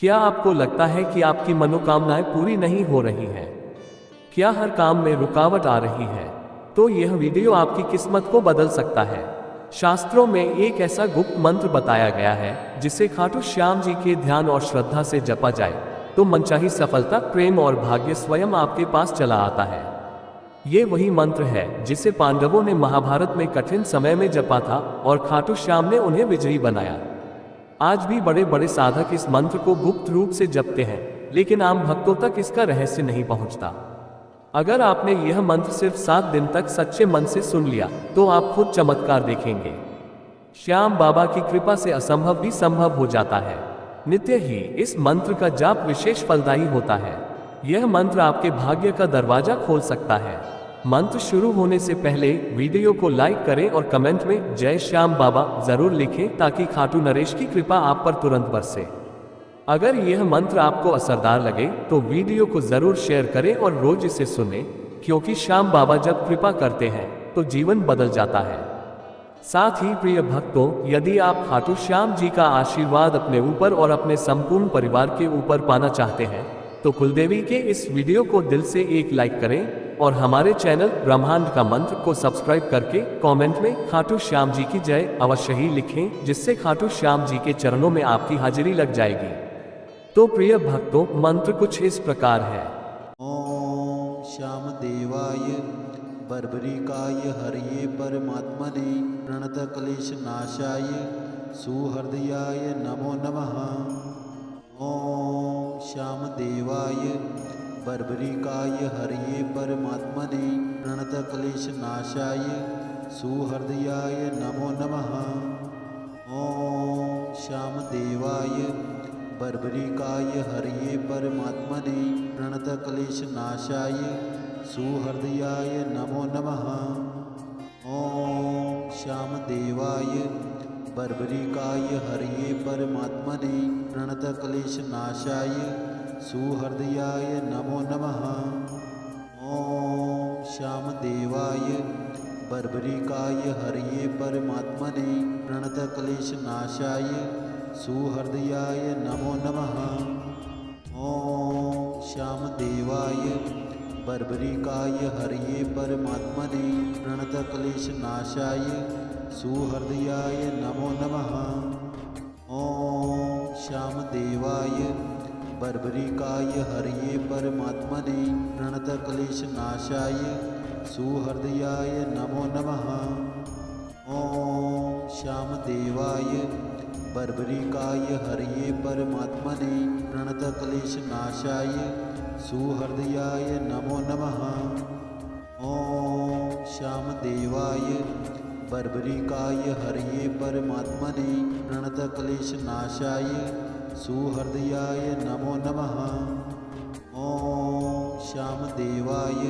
क्या आपको लगता है कि आपकी मनोकामनाएं पूरी नहीं हो रही हैं? क्या हर काम में रुकावट आ रही है? तो यह वीडियो आपकी किस्मत को बदल सकता है। शास्त्रों में एक ऐसा गुप्त मंत्र बताया गया है जिसे खाटू श्याम जी के ध्यान और श्रद्धा से जपा जाए तो मनचाही सफलता, प्रेम और भाग्य स्वयं आपके पास चला आता है। ये वही मंत्र है जिसे पांडवों ने महाभारत में कठिन समय में जपा था और खाटू श्याम ने उन्हें विजयी बनाया। आज भी बड़े बड़े साधक इस मंत्र को गुप्त रूप से जपते हैं, लेकिन आम भक्तों तक इसका रहस्य नहीं पहुंचता। अगर आपने यह मंत्र सिर्फ 7 दिन तक सच्चे मन से सुन लिया तो आप खुद चमत्कार देखेंगे। श्याम बाबा की कृपा से असंभव भी संभव हो जाता है। नित्य ही इस मंत्र का जाप विशेष फलदायी होता है। यह मंत्र आपके भाग्य का दरवाजा खोल सकता है। मंत्र शुरू होने से पहले वीडियो को लाइक करें और कमेंट में जय श्याम बाबा जरूर लिखें ताकि खाटू नरेश की कृपा आप पर तुरंत बरसे। अगर यह मंत्र आपको असरदार लगे तो वीडियो को जरूर शेयर करें और रोज इसे सुनें, क्योंकि श्याम बाबा जब कृपा करते हैं तो जीवन बदल जाता है। साथ ही प्रिय भक्तों, यदि आप खाटू श्याम जी का आशीर्वाद अपने ऊपर और अपने संपूर्ण परिवार के ऊपर पाना चाहते हैं तो कुलदेवी के इस वीडियो को दिल से एक लाइक करें और हमारे चैनल ब्रह्मांड का मंत्र को सब्सक्राइब करके कमेंट में खाटू श्याम जी की जय अवश्य ही लिखें, जिससे खाटू श्याम जी के चरणों में आपकी हाजिरी लग जाएगी। तो प्रिय भक्तों, मंत्र कुछ इस प्रकार है। ओम श्याम देवाय बर्बरिकाय हरिये परमात्मने प्रणत क्लेश नाशाय सुहृदयाय नमो नमः। ओम श्याम देवाय बर्बरिकाय हरिये परमात्मने प्रणत क्लेश नाशाय सुहृदयाय नमो नमः। ओम श्याम देवाय बर्बरिकाय हरिये परमात्मने प्रणत क्लेश नाशाय सुहृदयाय नमो नमः। ओम श्याम देवाय बर्बरिकाय हरिये परमात्मने प्रणत क्लेश नाशाय सुहृदयाय नमो नमः। ओम श्याम देवाय बर्बरिकाय हरिये परमात्मने प्रणत क्लेश नाशाय सुहृदयाय नमो नमः। ओम श्याम देवाय बर्बरिकाय हरिये परमात्मने प्रणत क्लेश नाशाय सुहृदयाय नमो नमः। ओम श्याम देवाय बर्बरिकाय हरिये परमात्मने प्रणत क्लेश नाशाय सुहृदयाय नमो नमः। ओम श्याम देवाय बर्बरिकाय हरिये परमात्मने प्रणत क्लेश नाशाय सुहृदयाय नमो नमः। ओम श्याम देवाय बर्बरिकाय हरिये परमात्मने प्रणत क्लेश नाशाय सुहृदयाय नमो नमः। ओम श्याम देवाय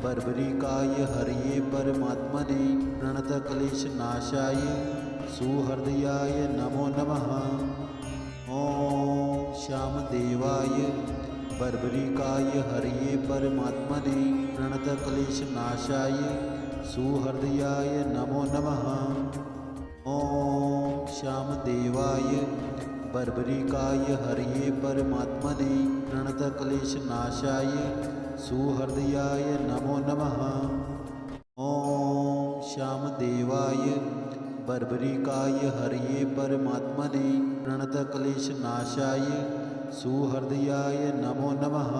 बर्बरिकाय हरिये परमात्मने प्रणत क्लेश नाशाय सुहृदयाय नमो नमः। ओम श्याम देवाय बर्बरिकाय हरिये परमात्मने प्रणत क्लेश नाशाय सुहृदयाय नमो नमः। ओम श्याम देवाय बर्बरिकाय हरिये परमात्मने प्रणत क्लेश नाशाय सुहृदयाय नमो नमः। ओम श्याम देवाय बर्बरिकाय हरिये परमात्मने प्रणत क्लेश नाशाय सुहृदयाय नमो नमः।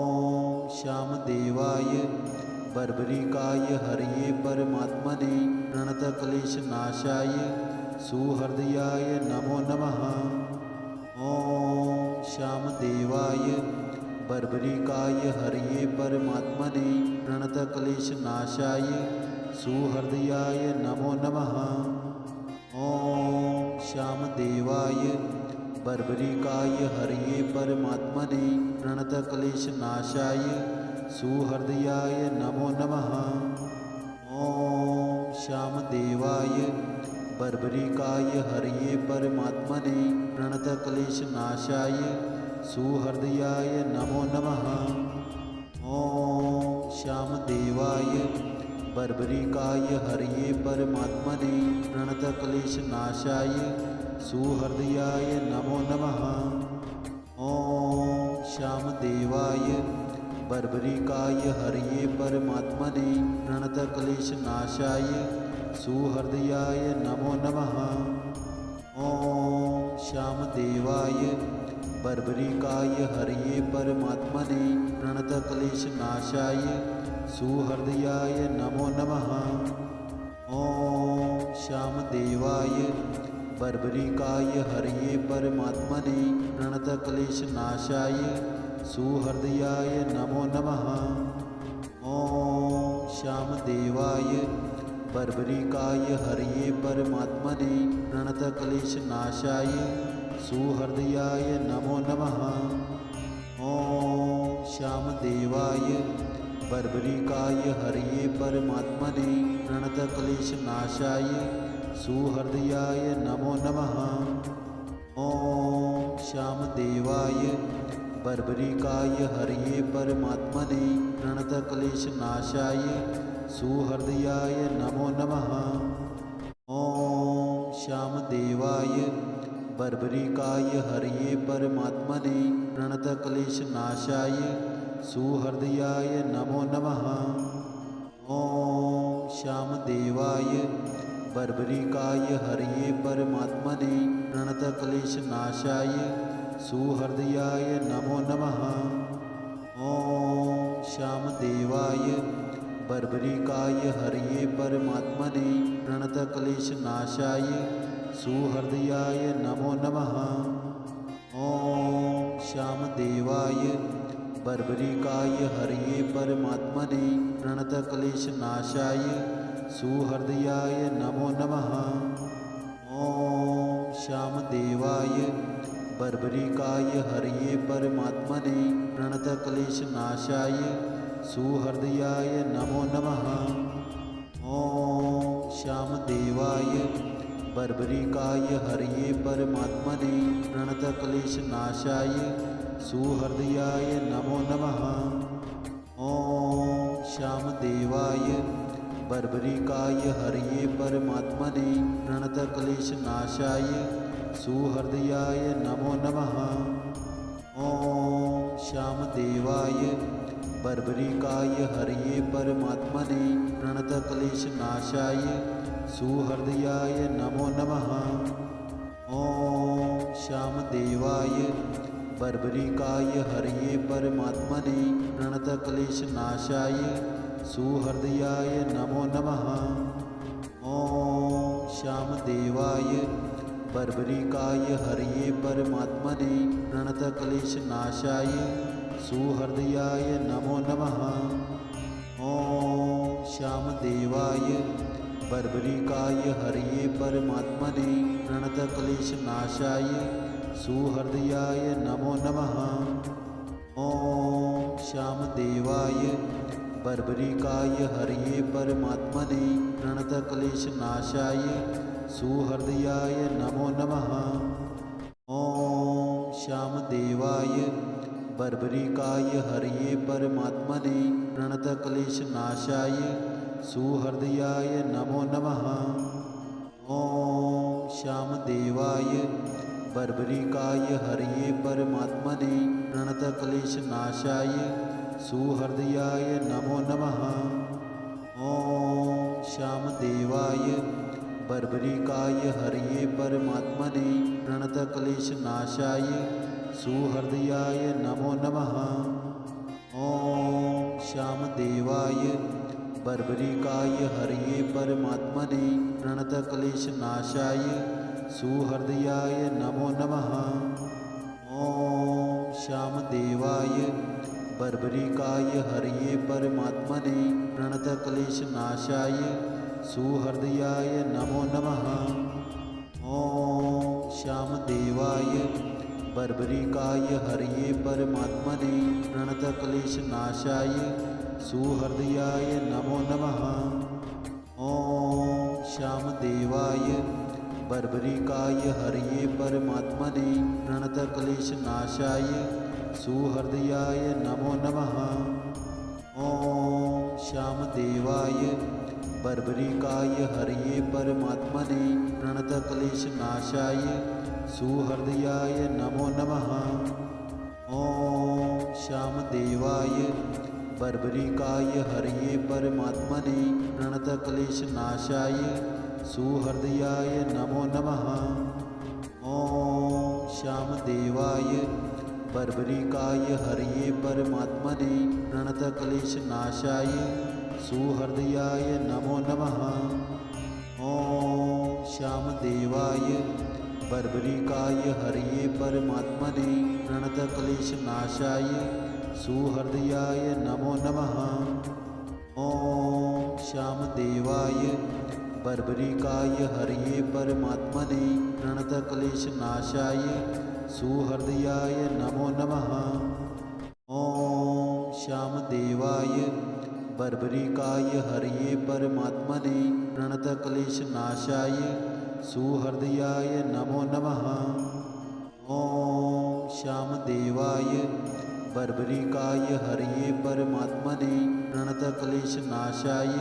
ओम श्याम देवाय बर्बरिकाय हरिये परमात्मने प्रणत क्लेश नाशाय सुहृदयाय नमो नमः। ओम श्याम देवाय बर्बरिकाय हरिये परमात्मने प्रणत क्लेश नाशाय सुहृदयाय नमो नमः। ओम श्याम देवाय बर्बरिकाय हरिये परमात्मने प्रणत क्लेश नाशाय सुहृदयाय नमो नमः। ओम श्याम देवाय बर्बरिकाय हरिये परमात्मने प्रणत क्लेश नाशाय सुहृदयाय नमो नमः। ओम श्याम देवाय बर्बरिकाय हरिये परमात्मने प्रणत क्लेश नाशाय सुहृदयाय नमो नमः। श्यामदेवाय बर्बरिकाय हरये परमात्मने प्रणतक्लेशनाशाय सुहृदयाय नमो नमः। ॐ श्यामदेवाय बर्बरिकाय हरये परमात्मने प्रणतक्लेशनाशाय सुहृदयाय नमो नमः। ॐ श्यामदेवाय बर्बरिकाय हरये परमात्मने प्रणतक्लेशनाशाय सुहृदयाय नमो नमः। ॐ श्यामदेवाय बर्बरिकाय हरये परमात्मने प्रणतक्लेशनाशाय सुहृदयाय नमो नमः। ॐ श्यामदेवाय बर्बरिकाय हरये परमात्मने प्रणतक्लेशनाशाय सुहृदयाय नमो नमः। ॐ श्यामदेवाय बर्बरिकाय हरये परमात्मने प्रणतक्लेशनाशाय सुहृदयाय नमो नमः। ॐ श्यामदेवाय बर्बरिकाय हरये परमात्मने प्रणतक्लेशनाशाय सुहृदयाय नमो नमः। ॐ श्यामदेवाय बर्बरिकाय हरये परमात्मने प्रणतक्लेशनाशाय सुहृदयाय नमो नमः। ॐ श्यामदेवाय बर्बरिकाय हरये परमात्मने प्रणतक्लेशनाशाय सुहृदयाय नमो नमः। ॐ श्यामदेवाय बर्बरिकाय हरये परमात्मने प्रणतक्लेशनाशाय सुहृदयाय नमो नमः। ॐ श्यामदेवाय बर्बरिकाय हरये परमात्मने प्रणतक्लेशनाशाय सुहृदयाय नमो नमः। ॐ श्यामदेवाय बर्बरिकाय हरये परमात्मने प्रणतक्लेशनाशाय सुहृदयाय नमो नमः। ॐ श्यामदेवाय बर्बरिकाय हरये परमात्मने प्रणतक्लेशनाशाय सुहृदयाय नमो नमः। ॐ श्यामदेवाय बर्बरिकाय हरये परमात्मने प्रणतक्लेशनाशाय सुहृदयाय नमो नमः। ॐ श्यामदेवाय बर्बरिकाय हरये परमात्मने प्रणतक्लेशनाशाय सुहृदयाय नमो नमः। ॐ श्यामदेवाय बर्बरिकाय हरये परमात्मने प्रणतक्लेशनाशाय सुहृदयाय नमो नमः। ॐ श्यामदेवाय बर्बरिकाय हरये परमात्मने प्रणतक्लेशनाशाय सुहृदयाय नमो नमः। ॐ श्यामदेवाय बर्बरिकाय हरये परमात्मने प्रणतक्लेशनाशाय सुहृदयाय नमो नमः। ॐ श्यामदेवाय बर्बरिकाय हरये परमात्मने प्रणतक्लेशनाशाय सुहृदयाय नमो नमः। ॐ श्यामदेवाय बर्बरिकाय हरये परमात्मने प्रणतक्लेशनाशाय सुहृदयाय नमो नमः। ॐ श्यामदेवाय बर्बरिकाय हरये परमात्मने प्रणतक्लेशनाशाय सुहृदयाय नमो नमः। ॐ श्यामदेवाय बर्बरिकाय हरये परमात्मने प्रणतक्लेशनाशाय सुहृदयाय नमो नमः। ॐ श्यामदेवाय बर्बरिकाय हरये परमात्मने प्रणतक्लेशनाशाय सुहृदयाय नमो नमः। ॐ श्यामदेवाय बर्बरिकाय हरये परमात्मने प्रणतक्लेशनाशाय सुहृदयाय नमो नमः। ॐ श्यामदेवाय बर्बरिकाय हरये परमात्मने प्रणतक्लेशनाशाय सुहृदयाय नमो नमः। ॐ श्यामदेवाय बर्बरिकाय हरये परमात्मने प्रणतक्लेशनाशाय सुहृदयाय नमो नमः। ॐ श्यामदेवाय बर्बरिकाय हरये परमात्मने प्रणतक्लेशनाशाय सुहृदयाय नमो नमः। ॐ श्यामदेवाय बर्बरिकाय हरये परमात्मने प्रणतक्लेशनाशाय सुहृदयाय नमो नमः। ॐ श्यामदेवाय बर्बरिकाय हरये परमात्मने प्रणतक्लेशनाशाय सुहृदयाय नमो नमः। ॐ श्यामदेवाय बर्बरिकाय हरये परमात्मने प्रणतक्लेशनाशाय सुहृदयाय नमो नमः। ॐ श्यामदेवाय बर्बरिकाय हरये परमात्मने प्रणतक्लेशनाशाय सुहृदयाय नमो नमः। ॐ श्यामदेवाय बर्बरिकाय हरये परमात्मने प्रणतक्लेशनाशाय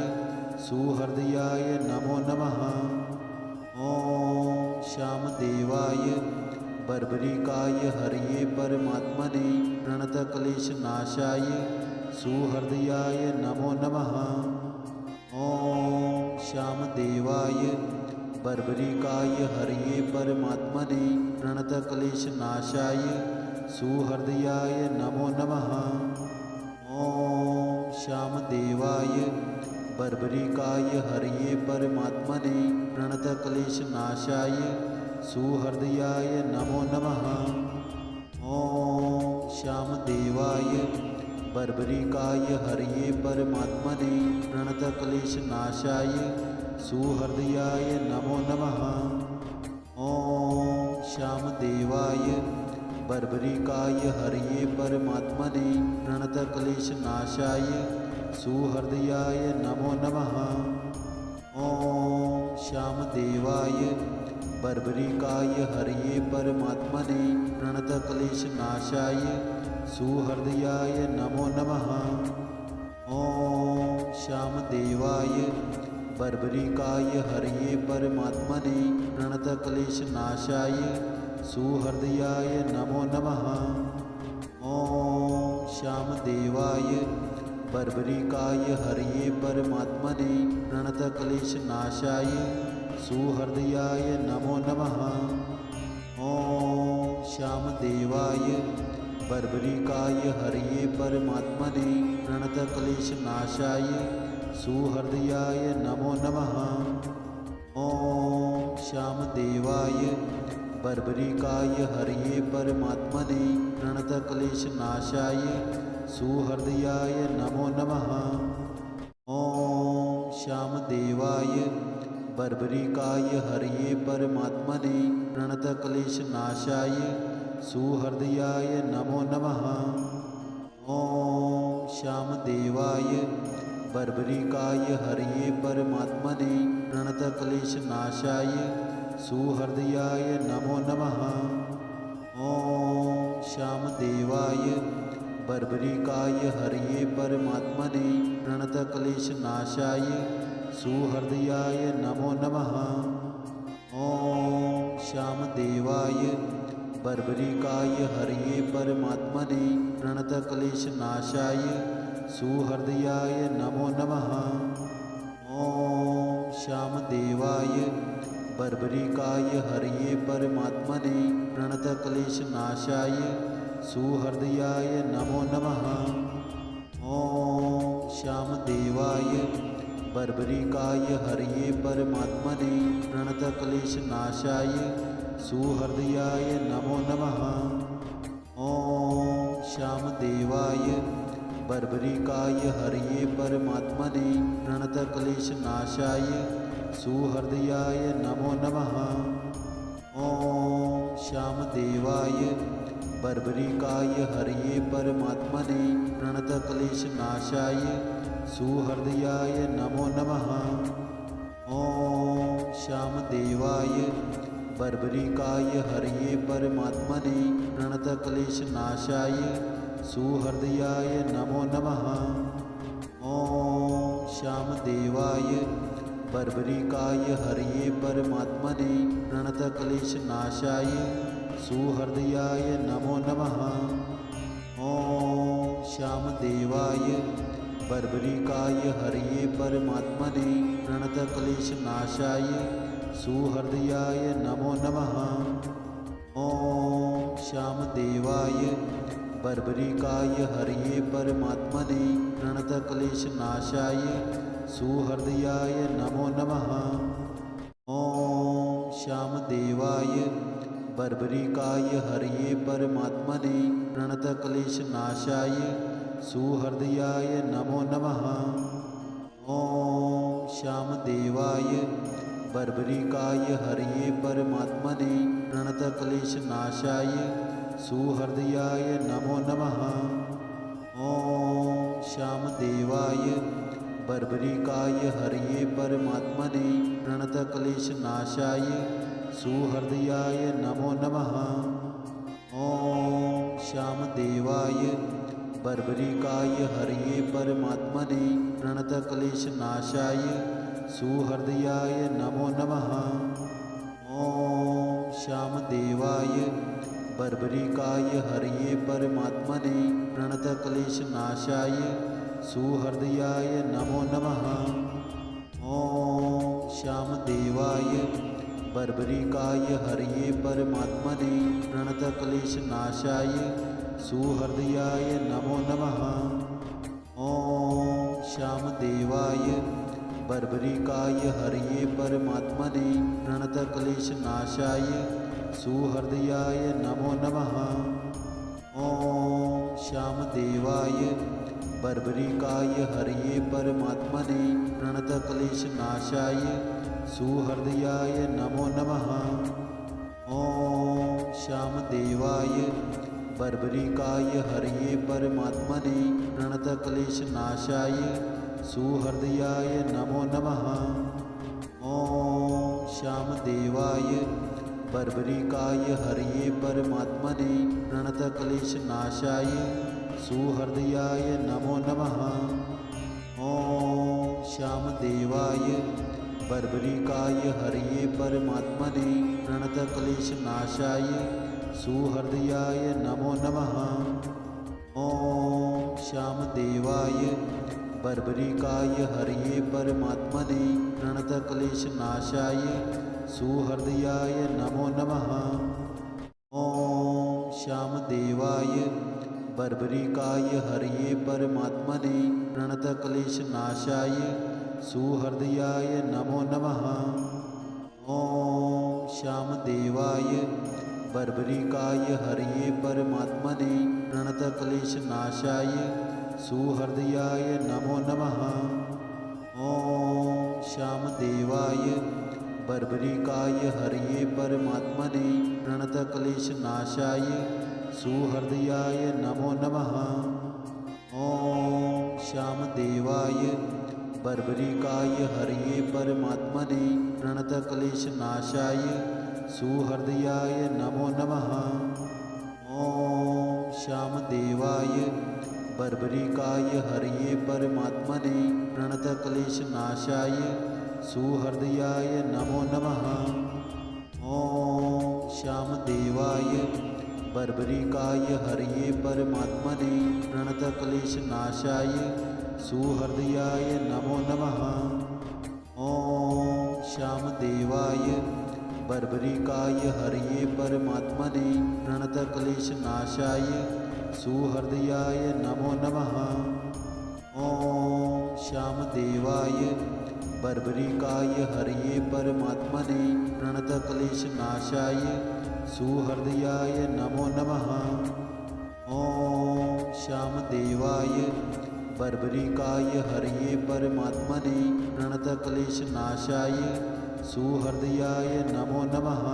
सुहृदयाय नमो नमः। ॐ श्यामदेवाय बर्बरिकाय हरये परमात्मने प्रणतक्लेशनाशाय सुहृदयाय नमो नमः। ॐ श्यामदेवाय बर्बरिकाय हरये परमात्मने प्रणतक्लेशनाशाय सुहृदयाय नमो नमः। ॐ श्यामदेवाय बर्बरिकाय हरये परमात्मने प्रणतक्लेशनाशाय सुहृदयाय नमो नमः। ॐ श्यामदेवाय बर्बरिकाय हरये परमात्मने प्रणतक्लेशनाशाय सुहृदयाय नमो नमः। ॐ श्यामदेवाय बर्बरिकाय हरये परमात्मने प्रणतक्लेशनाशाय सुहृदयाय नमो नमः। ॐ श्यामदेवाय बर्बरिकाय हरये परमात्मने प्रणतक्लेशनाशाय सुहृदयाय नमो नमः। ॐ श्यामदेवाय बर्बरिकाय हरये परमात्मने प्रणतक्लेशनाशाय सुहृदयाय नमो नमः। ॐ श्यामदेवाय बर्बरिकाय हरये परमात्मने प्रणतक्लेशनाशाय सुहृदयाय नमो नमः। ॐ श्यामदेवाय बर्बरिकाय हरये परमात्मने प्रणतक्लेशनाशाय सुहृदयाय नमो नमः। ॐ श्यामदेवाय बर्बरिकाय हरये परमात्मने प्रणतक्लेशनाशाय सुहृदयाय नमो नमः। ॐ श्यामदेवाय बर्बरिकाय हरये परमात्मने प्रणतक्लेशनाशाय सुहृदयाय नमो नमः। ॐ श्यामदेवाय बर्बरिकाय हरये परमात्मने प्रणतक्लेशनाशाय सुहृदयाय नमो नमः। ॐ श्यामदेवाय बर्बरिकाय हरये परमात्मने प्रणतक्लेशनाशाय सुहृदयाय नमो नमः। ॐ श्यामदेवाय बर्बरिकाय हरये परमात्मने प्रणतक्लेशनाशाय सुहृदयाय नमो नमः। ॐ श्यामदेवाय बर्बरिकाय हरये परमात्मने प्रणतक्लेशनाशाय सुहृदयाय नमो नमः। ॐ श्यामदेवाय बर्बरिकाय हरये परमात्मने प्रणतक्लेशनाशाय सुहृदयाय नमो नमः। ॐ श्यामदेवाय बर्बरिकाय हरये परमात्मने प्रणतक्लेशनाशाय सुहृदयाय नमो नमः। ॐ श्यामदेवाय बर्बरिकाय हरये परमात्मने प्रणतक्लेशनाशाय सुहृदयाय नमो नमः। ॐ श्यामदेवाय बर्बरिकाय हरये परमात्मने प्रणतक्लेशनाशाय सुहृदयाय नमो नमः। ॐ श्यामदेवाय बर्बरिकाय हरये परमात्मने प्रणतक्लेशनाशाय सुहृदयाय नमो नमः। ॐ श्यामदेवाय बर्बरिकाय हरये परमात्मने प्रणतक्लेशनाशाय सुहृदयाय नमो नमः। ॐ श्यामदेवाय बर्बरिकाय हरये परमात्मने प्रणतक्लेशनाशाय सुहृदयाय नमो नमः। ॐ श्यामदेवाय बर्बरिकाय हरये परमात्मने प्रणतक्लेशनाशाय सुहृदयाय नमो नमः। ॐ श्यामदेवाय बर्बरिकाय हरये परमात्मने प्रणतक्लेशनाशाय सुहृदयाय नमो नमः। ॐ श्यामदेवाय बर्बरिकाय हरये परमात्मने प्रणतक्लेशनाशाय सुहृदयाय नमो नमः। ॐ श्यामदेवाय बर्बरिकाय हरये परमात्मने प्रणतक्लेशनाशाय सुहृदयाय नमो नमः। ॐ श्यामदेवाय बर्बरिकाय हरये परमात्मने प्रणतक्लेशनाशाय सुहृदयाय नमो नमः। ॐ श्यामदेवाय बर्बरिकाय हरये परमात्मने प्रणतक्लेशनाशाय सुहृदयाय नमो नमः। ॐ श्यामदेवाय बर्बरिकाय हरये परमात्मने प्रणतक्लेशनाशाय सुहृदयाय नमो नमः। ॐ श्यामदेवाय बर्बरिकाय हरये परमात्मने प्रणतक्लेशनाशाय सुहृदयाय नमो नमः। ॐ श्यामदेवाय बर्बरिकाय हरये परमात्मने प्रणतक्लेशनाशाय सुहृदयाय नमो नमः। ॐ श्यामदेवाय बर्बरिकाय हरये परमात्मने प्रणतक्लेशनाशाय सुहृदयाय नमो नमः। ॐ श्यामदेवाय बर्बरिकाय हरये परमात्मने प्रणतक्लेशनाशाय सुहृदयाय नमो नमः। ॐ श्यामदेवाय बर्बरिकाय हरये परमात्मने प्रणतक्लेशनाशाय सुहृदयाय नमो नमः। ॐ श्यामदेवाय बर्बरिकाय हरये परमात्मने प्रणतक्लेशनाशाय सुहृदयाय नमो नमः। ॐ श्यामदेवाय बर्बरिकाय हरये परमात्मने प्रणतक्लेशनाशाय सुहृदयाय नमो नमः। ॐ श्यामदेवाय बर्बरिकाय हरये परमात्मने प्रणतक्लेशनाशाय सुहृदयाय नमो नमः। ॐ श्यामदेवाय बर्बरिकाय हरये परमात्मने प्रणतक्लेशनाशाय सुहृदयाय नमो नमः। ॐ श्यामदेवाय बर्बरिकाय हरये परमात्मने प्रणतक्लेशनाशाय सुहृदयाय नमो नमः। ॐ श्यामदेवाय बर्बरिकाय हरये परमात्मने प्रणतक्लेशनाशाय सुहृदयाय नमो नमः। ॐ श्यामदेवाय बर्बरिकाय हरये परमात्मने प्रणतक्लेशनाशाय सुहृदयाय नमो नमः। ॐ श्यामदेवाय बर्बरिकाय हरये परमात्मने प्रणतक्लेशनाशाय सुहृदयाय नमो नमः। ॐ श्यामदेवाय बर्बरिकाय हरये परमात्मने प्रणतक्लेशनाशाय सुहृदयाय नमो नमः।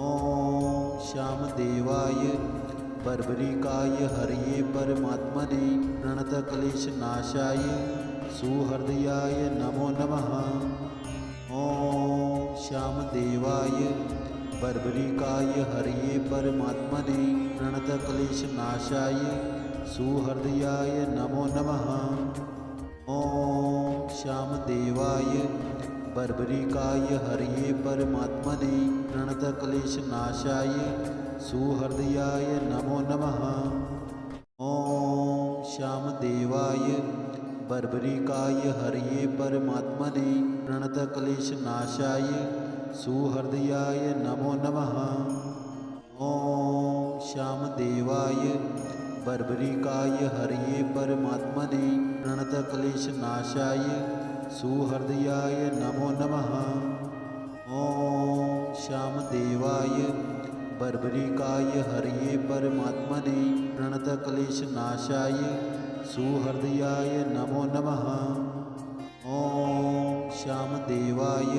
ॐ श्यामदेवाय बर्बरिकाय हरये परमात्मने प्रणतक्लेशनाशाय सुहृदयाय नमो नमः। ॐ श्यामदेवाय बर्बरिकाय हरये परमात्मने प्रणतक्लेशनाशाय सुहृदयाय नमो नमः। ॐ श्यामदेवाय बर्बरिकाय हरये परमात्मने प्रणतक्लेशनाशाय सुहृदयाय नमो नमः। ॐ श्यामदेवाय बर्बरिकाय हरये परमात्मने प्रणतक्लेशनाशाय सुहृदयाय नमो नमः। ॐ श्यामदेवाय बर्बरिकाय हरये परमात्मने प्रणतक्लेशनाशाय सुहृदयाय नमो नमः। ॐ श्यामदेवाय बर्बरिकाय हरये परमात्मने प्रणतक्लेशनाशाय सुहृदयाय नमो नमः। ॐ श्यामदेवाय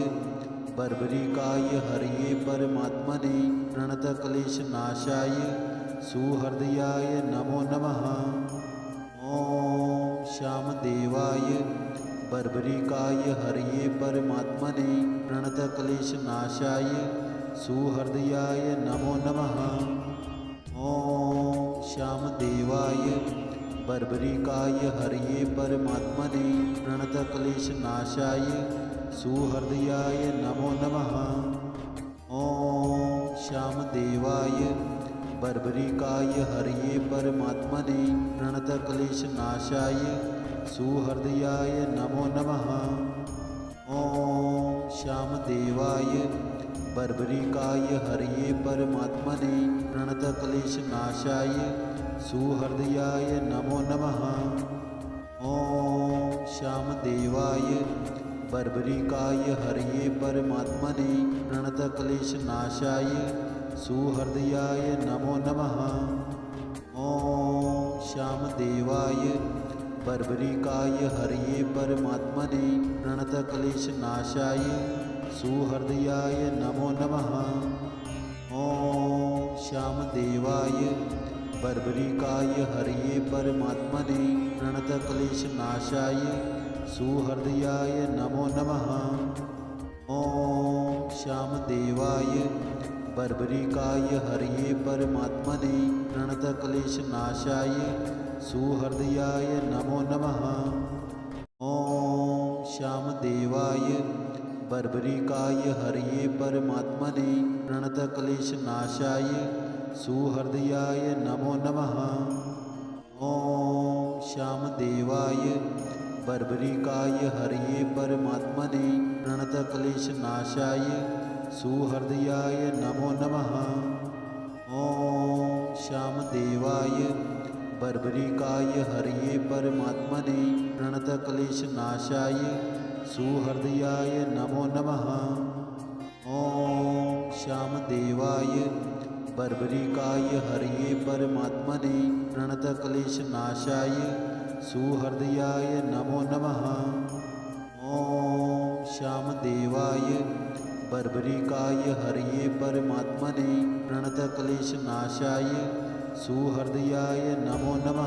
बर्बरिकाय हरये परमात्मने प्रणतक्लेशनाशाय सुहृदयाय नमो नमः। ॐ श्यामदेवाय बर्बरिकाय हरये परमात्मने प्रणतक्लेशनाशाय सुहृदयाय नमो नमः। ॐ श्यामदेवाय बर्बरिकाय हरये परमात्मने प्रणतक्लेशनाशाय सुहृदयाय नमो नमः। ॐ श्यामदेवाय बर्बरिकाय हरये परमात्मने प्रणतक्लेशनाशाय सुहृदयाय नमो नमः। ॐ श्यामदेवाय बर्बरिकाय हरये परमात्मने प्रणतक्लेशनाशाय सुहृदयाय नमो नमः। ॐ श्यामदेवाय बर्बरिकाय हरये परमात्मने प्रणतक्लेशनाशाय सुहृदयाय नमो नमः। ॐ श्यामदेवाय बर्बरिकाय हरये परमात्मने प्रणतक्लेशनाशाय सुहृदयाय नमो नमः। ॐ श्यामदेवाय बर्बरिकाय हरये परमात्मने प्रणतक्लेशनाशाय सुहृदयाय नमो नमः। ॐ श्यामदेवाय बर्बरिकाय हरये परमात्मने प्रणतक्लेशनाशाय सुहृदयाय नमो नमः। ॐ श्यामदेवाय बर्बरिकाय हरये परमात्मने प्रणतक्लेशनाशाय सुहृदयाय नमो नमः। ॐ श्यामदेवाय बर्बरिकाय हरये परमात्मने प्रणतक्लेशनाशाय सुहृदयाय नमो नमः। ॐ श्यामदेवाय बर्बरिकाय हरये परमात्मने प्रणतक्लेशनाशाय सुहृदयाय नमो नमः। ॐ श्यामदेवाय बर्बरिकाय हरये परमात्मने प्रणतक्लेशनाशाय सुहृदयाय नमो नमः। ॐ श्यामदेवाय बर्बरिकाय हरये परमात्मने प्रणतक्लेशनाशाय सुहृदयाय नमो नमः।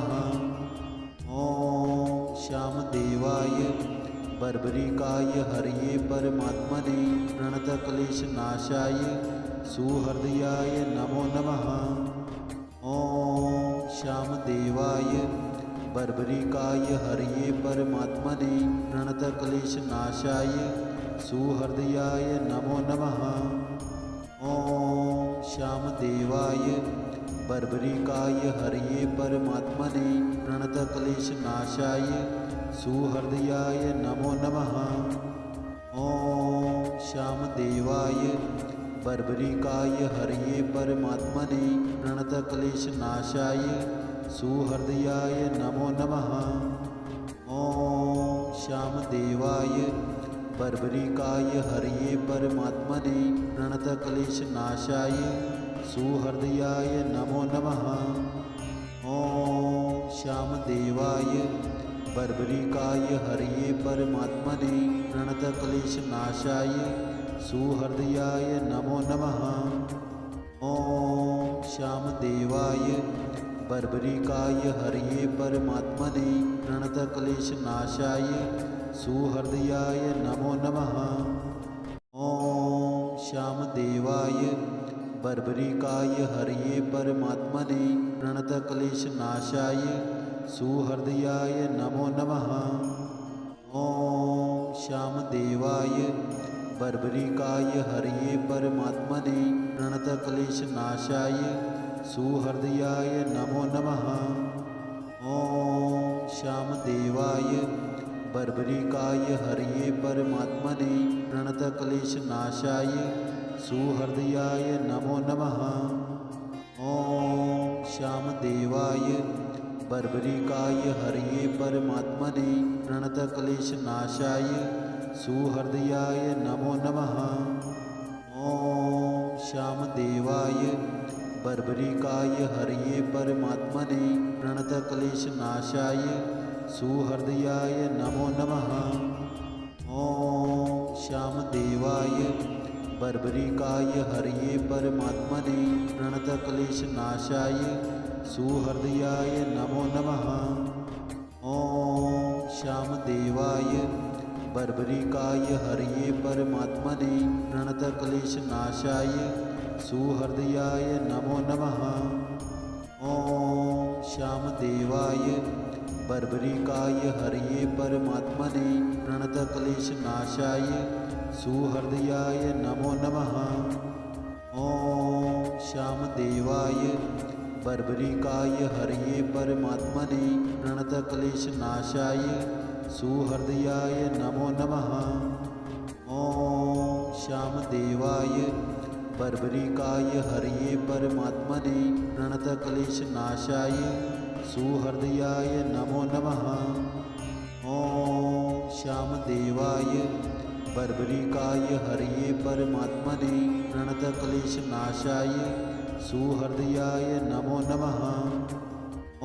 ॐ श्यामदेवाय बर्बरिकाय हरये परमात्मने प्रणतक्लेशनाशाय सुहृदयाय नमो नमः। ॐ श्यामदेवाय बर्बरिकाय हरये परमात्मने प्रणतक्लेशनाशाय सुहृदयाय नमो नमः। ॐ श्यामदेवाय बर्बरिकाय हरये परमात्मने प्रणतक्लेशनाशाय सुहृदयाय नमो नमः। ॐ श्यामदेवाय बर्बरिकाय हरये परमात्मने प्रणतक्लेशनाशाय सुहृदयाय नमो नमः। ॐ श्यामदेवाय बर्बरिकाय हरये परमात्मने प्रणतक्लेशनाशाय सुहृदयाय नमो नमः। ॐ श्यामदेवाय बर्बरिकाय हरये परमात्मने प्रणतक्लेशनाशाय सुहृदयाय नमो नमः। ॐ श्यामदेवाय बर्बरिकाय हरये परमात्मने प्रणतक्लेशनाशाय सुहृदयाय नमो नमः। ॐ श्यामदेवाय बर्बरिकाय हरये परमात्मने प्रणतक्लेशनाशाय सुहृदयाय नमो नमः। ॐ श्यामदेवाय बर्बरिकाय हरये परमात्मने प्रणतक्लेशनाशाय सुहृदयाय नमो नमः। ॐ श्यामदेवाय बर्बरिकाय हरये परमात्मने प्रणतक्लेशनाशाय सुहृदयाय नमो नमः। ॐ श्यामदेवाय बर्बरिकाय हरये परमात्मने प्रणतक्लेशनाशाय सुहृदयाय नमो नमः। ॐ श्यामदेवाय बर्बरिकाय हरये परमात्मने प्रणतक्लेशनाशाय सुहृदयाय नमो नमः। ॐ श्यामदेवाय बर्बरिकाय हरये परमात्मने प्रणतक्लेशनाशाय सुहृदयाय नमो नमः। ॐ श्यामदेवाय बर्बरिकाय हरये परमात्मने प्रणतक्लेशनाशाय सुहृदयाय नमो नमः। ॐ श्यामदेवाय बर्बरिकाय हरये परमात्मने प्रणतक्लेशनाशाय सुहृदयाय नमो नमः। ॐ श्यामदेवाय बर्बरिकाय हरये परमात्मने प्रणतक्लेशनाशाय सुहृदयाय नमो नमः। ॐ श्यामदेवाय बर्बरिकाय हरये परमात्मने प्रणतक्लेशनाशाय सुहृदयाय नमो नमः। ॐ श्यामदेवाय बर्बरिकाय हरये परमात्मने प्रणतक्लेशनाशाय सुहृदयाय नमो नमः।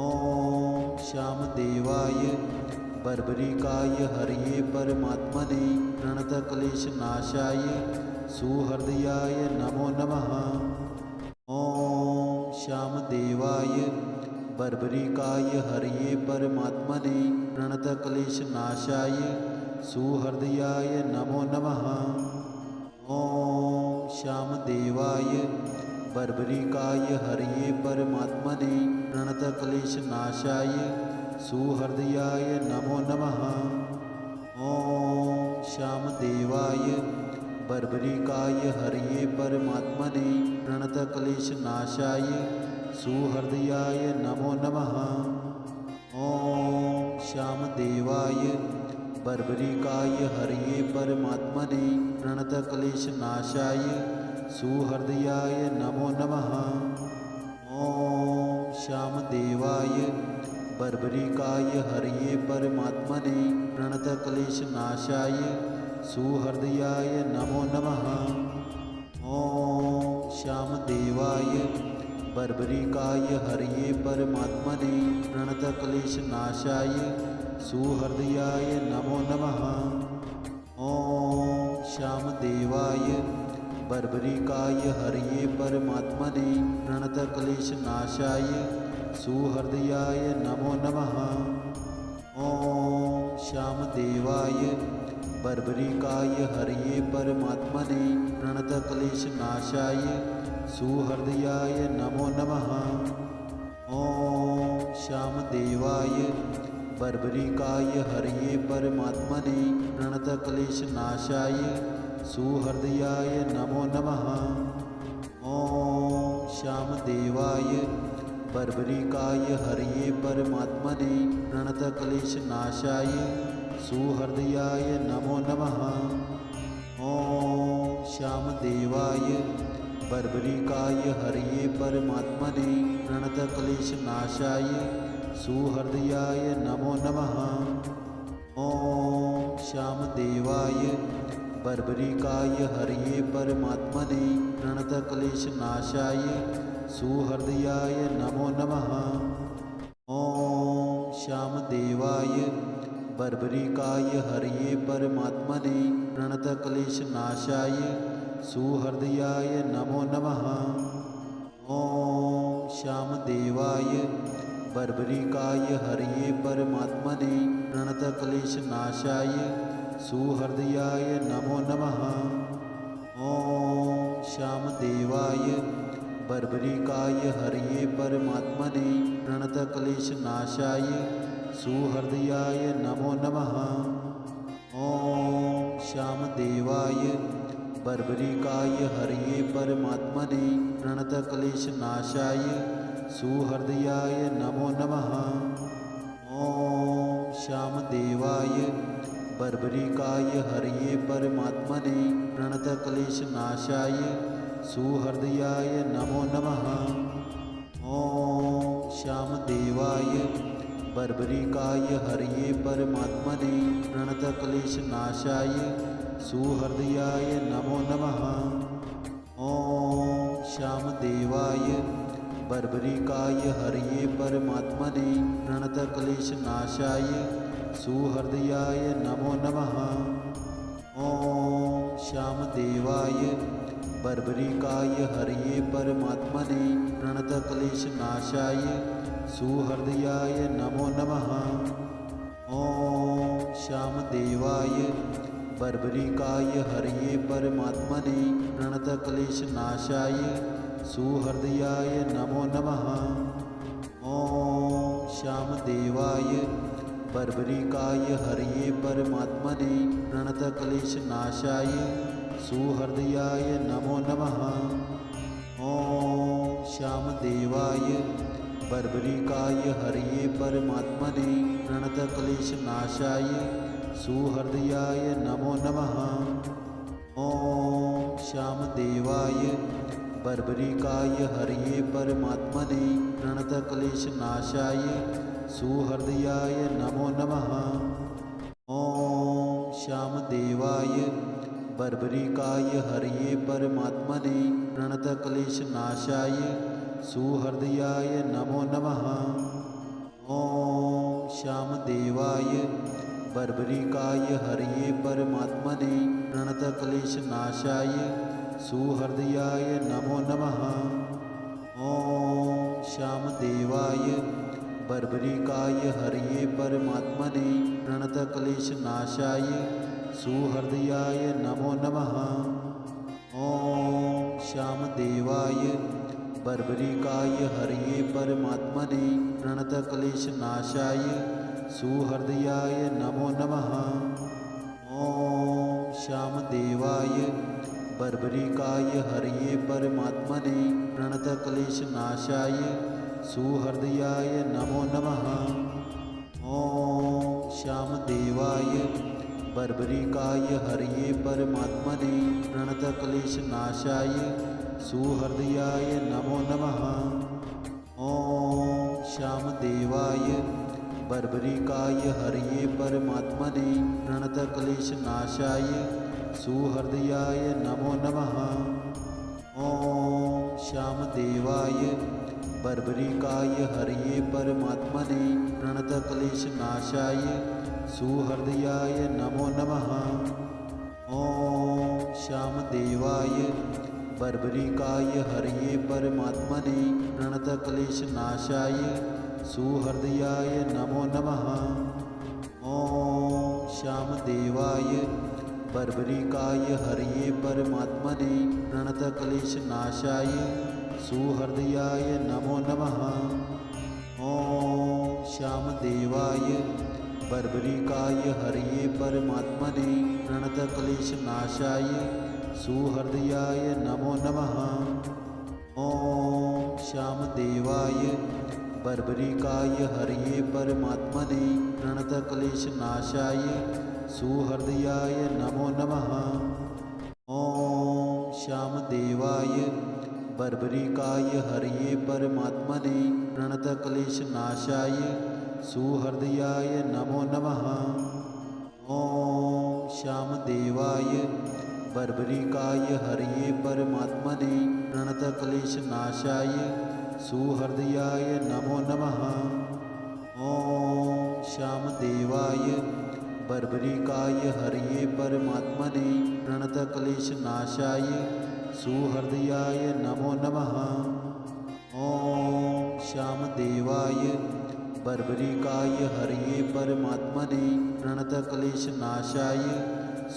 ॐ श्यामदेवाय बर्बरिकाय हरये परमात्मने प्रणतक्लेशनाशाय सुहृदयाय नमो नमः। ॐ श्यामदेवाय बर्बरिकाय हरये परमात्मने प्रणतक्लेशनाशाय सुहृदयाय नमो नमः। ॐ श्यामदेवाय बर्बरिकाय हरये परमात्मने प्रणतक्लेशनाशाय सुहृदयाय नमो नमः। ॐ श्यामदेवाय बर्बरिकाय हरये परमात्मने प्रणतक्लेशनाशाय सुहृदयाय नमो नमः। ॐ श्यामदेवाय बर्बरिकाय हरये परमात्मने प्रणतक्लेशनाशाय सुहृदयाय नमो नमः। ॐ श्यामदेवाय बर्बरिकाय हरये परमात्मने प्रणतक्लेशनाशाय सुहृदयाय नमो नमः। ॐ श्यामदेवाय बर्बरिकाय हरये परमात्मने प्रणतक्लेशनाशाय सुहृदयाय नमो नमः। ॐ श्यामदेवाय बर्बरिकाय हरये परमात्मने प्रणतक्लेशनाशाय सुहृदयाय नमो नमः। ॐ श्यामदेवाय बर्बरिकाय हरये परमात्मने प्रणतक्लेशनाशाय सुहृदयाय नमो नमः। ॐ श्यामदेवाय बर्बरिकाय हरये परमात्मने प्रणतक्लेशनाशाय सुहृदयाय नमो नमः। ॐ श्यामदेवाय बर्बरिकाय हरये परमात्मने प्रणतक्लेशनाशाय सुहृदयाय नमो नमः। ॐ श्यामदेवाय बर्बरिकाय हरये परमात्मने प्रणतक्लेशनाशाय सुहृदयाय नमो नमः। ॐ श्यामदेवाय बर्बरिकाय हरये परमात्मने प्रणतक्लेशनाशाय सुहृदयाय नमो नमः। ॐ श्यामदेवाय बर्बरिकाय हरये परमात्मने प्रणतक्लेशनाशाय सुहृदयाय नमो नमः। ॐ श्यामदेवाय बर्बरिकाय हरये परमात्मने प्रणतक्लेशनाशाय सुहृदयाय नमो नमः। ॐ श्यामदेवाय बर्बरिकाय हरये परमात्मने प्रणतक्लेशनाशाय सुहृदयाय नमो नमः। ॐ श्यामदेवाय बर्बरिकाय हरये परमात्मने प्रणतक्लेशनाशाय सुहृदयाय नमो नमः। ॐ श्यामदेवाय बर्बरिकाय हरये परमात्मने प्रणतक्लेशनाशाय सुहृदयाय नमो नमः। ॐ श्यामदेवाय बर्बरिकाय हरये परमात्मने प्रणतक्लेशनाशाय सुहृदयाय नमो नमः। ॐ श्यामदेवाय बर्बरिकाय हरये परमात्मने प्रणतक्लेशनाशाय सुहृदयाय नमो नमः। ॐ श्यामदेवाय बर्बरिकाय हरये परमात्मने प्रणतक्लेशनाशाय सुहृदयाय नमो नमः। ॐ श्यामदेवाय बर्बरिकाय हरये परमात्मने प्रणतक्लेशनाशाय सुहृदयाय नमो नमः। ॐ श्यामदेवाय बर्बरिकाय हरये परमात्मने प्रणतक्लेशनाशाय सुहृदयाय नमो नमः। ॐ श्यामदेवाय बर्बरिकाय हरये परमात्मने प्रणतक्लेशनाशाय सुहृदयाय नमो नमः। ॐ श्यामदेवाय बर्बरिकाय हरये परमात्मने प्रणतक्लेशनाशाय सुहृदयाय नमो नमः। ॐ श्यामदेवाय बर्बरिकाय हरये परमात्मने प्रणतक्लेशनाशाय सुहृदयाय नमो नमः। ॐ श्यामदेवाय बर्बरिकाय हरये परमात्मने प्रणतक्लेशनाशाय सुहृदयाय नमो नमः। ॐ श्यामदेवाय बर्बरिकाय हरये परमात्मने प्रणतक्लेशनाशाय सुहृदयाय नमो नमः। ॐ श्यामदेवाय बर्बरिकाय हरये परमात्मने प्रणतक्लेशनाशाय सुहृदयाय नमो नमः। ॐ श्यामदेवाय बर्बरिकाय हरये परमात्मने प्रणतक्लेशनाशाय सुहृदयाय नमो नमः। ॐ श्यामदेवाय बर्बरिकाय हरये परमात्मने प्रणतक्लेशनाशाय सुहृदयाय नमो नमः। ॐ श्यामदेवाय बर्बरिकाय हरये परमात्मने प्रणतक्लेशनाशाय सुहृदयाय नमो नमः। ॐ श्यामदेवाय बर्बरिकाय हरये परमात्मने प्रणतक्लेशनाशाय सुहृदयाय नमो नमः। ॐ श्यामदेवाय बर्बरिकाय हरये परमात्मने प्रणतक्लेशनाशाय सुहृदयाय नमो नमः। ॐ श्यामदेवाय बर्बरिकाय हरये परमात्मने प्रणतक्लेशनाशाय सुहृदयाय नमो नमः। ॐ श्यामदेवाय बर्बरिकाय हरये परमात्मने प्रणतक्लेशनाशाय सुहृदयाय नमो नमः। ॐ श्यामदेवाय बर्बरिकाय हरये परमात्मने प्रणतक्लेशनाशाय सुहृदयाय नमो नमः। ॐ श्यामदेवाय बर्बरिकाय हरये परमात्मने प्रणतक्लेशनाशाय सुहृदयाय नमो नमः। ॐ श्यामदेवाय बर्बरिकाय हरये परमात्मने प्रणतक्लेशनाशाय सुहृदयाय नमो नमः। ॐ श्यामदेवाय बर्बरिकाय हरये परमात्मने प्रणतक्लेशनाशाय सुहृदयाय नमो नमः। ॐ श्यामदेवाय बर्बरिकाय हरये परमात्मने प्रणतक्लेशनाशाय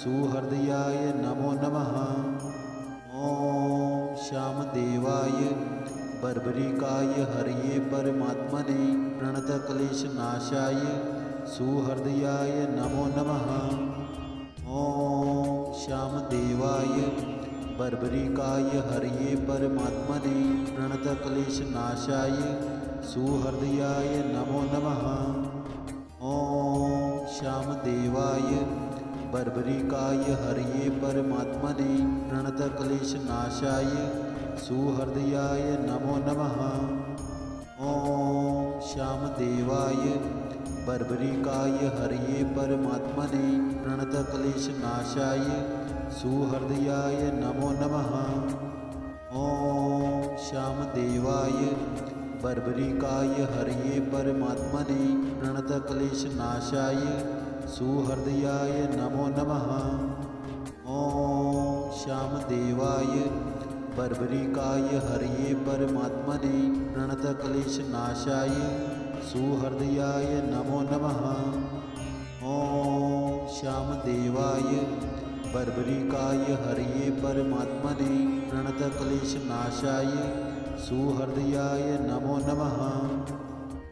सुहृदयाय नमो नमः। ॐ श्यामदेवाय बर्बरिकाय हरये परमात्मने प्रणतक्लेशनाशाय सुहृदयाय नमो नमः। ॐ श्यामदेवाय बर्बरिकाय हरये परमात्मने प्रणतक्लेशनाशाय सुहृदयाय नमो नमः। ॐ श्यामदेवाय बर्बरिकाय हरये परमात्मने प्रणतक्लेशनाशाय सुहृदयाय नमो नमः। ॐ श्यामदेवाय बर्बरिकाय हरये परमात्मने प्रणतक्लेशनाशाय सुहृदयाय नमो नमः। ॐ श्यामदेवाय बर्बरिकाय हरये परमात्मने प्रणतक्लेशनाशाय सुहृदयाय नमो नमः। ॐ श्यामदेवाय बर्बरिकाय हरये परमात्मने प्रणतक्लेशनाशाय सुहृदयाय नमो नमः। ॐ श्यामदेवाय बर्बरिकाय हरये परमात्मने प्रणतक्लेशनाशाय सुहृदयाय नमो नमः।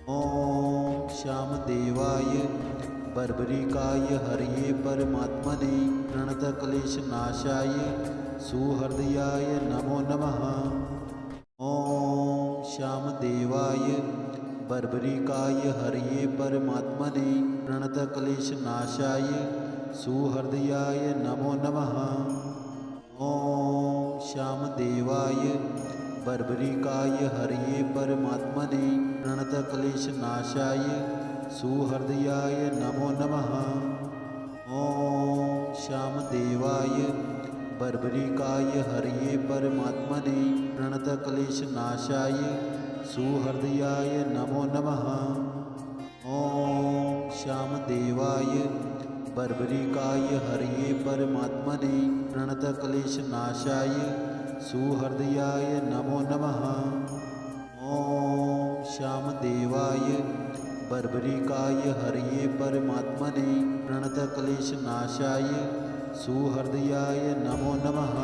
ॐ श्यामदेवाय बर्बरिकाय हरये परमात्मने प्रणतक्लेशनाशाय सुहृदयाय नमो नमः। ॐ श्यामदेवाय बर्बरिकाय हरये परमात्मने प्रणतक्लेशनाशाय सुहृदयाय नमो नमः। ॐ श्यामदेवाय बर्बरिकाय हरये परमात्मने प्रणतक्लेशनाशाय सुहृदयाय नमो नमः। ॐ श्यामदेवाय बर्बरिकाय हरये परमात्मने प्रणतक्लेशनाशाय सुहृदयाय नमो नमः। ॐ श्यामदेवाय बर्बरिकाय हरये परमात्मने प्रणतक्लेशनाशाय सुहृदयाय नमो नमः। ॐ श्यामदेवाय बर्बरिकाय हरये परमात्मने प्रणतक्लेशनाशाय सुहृदयाय नमो नमः।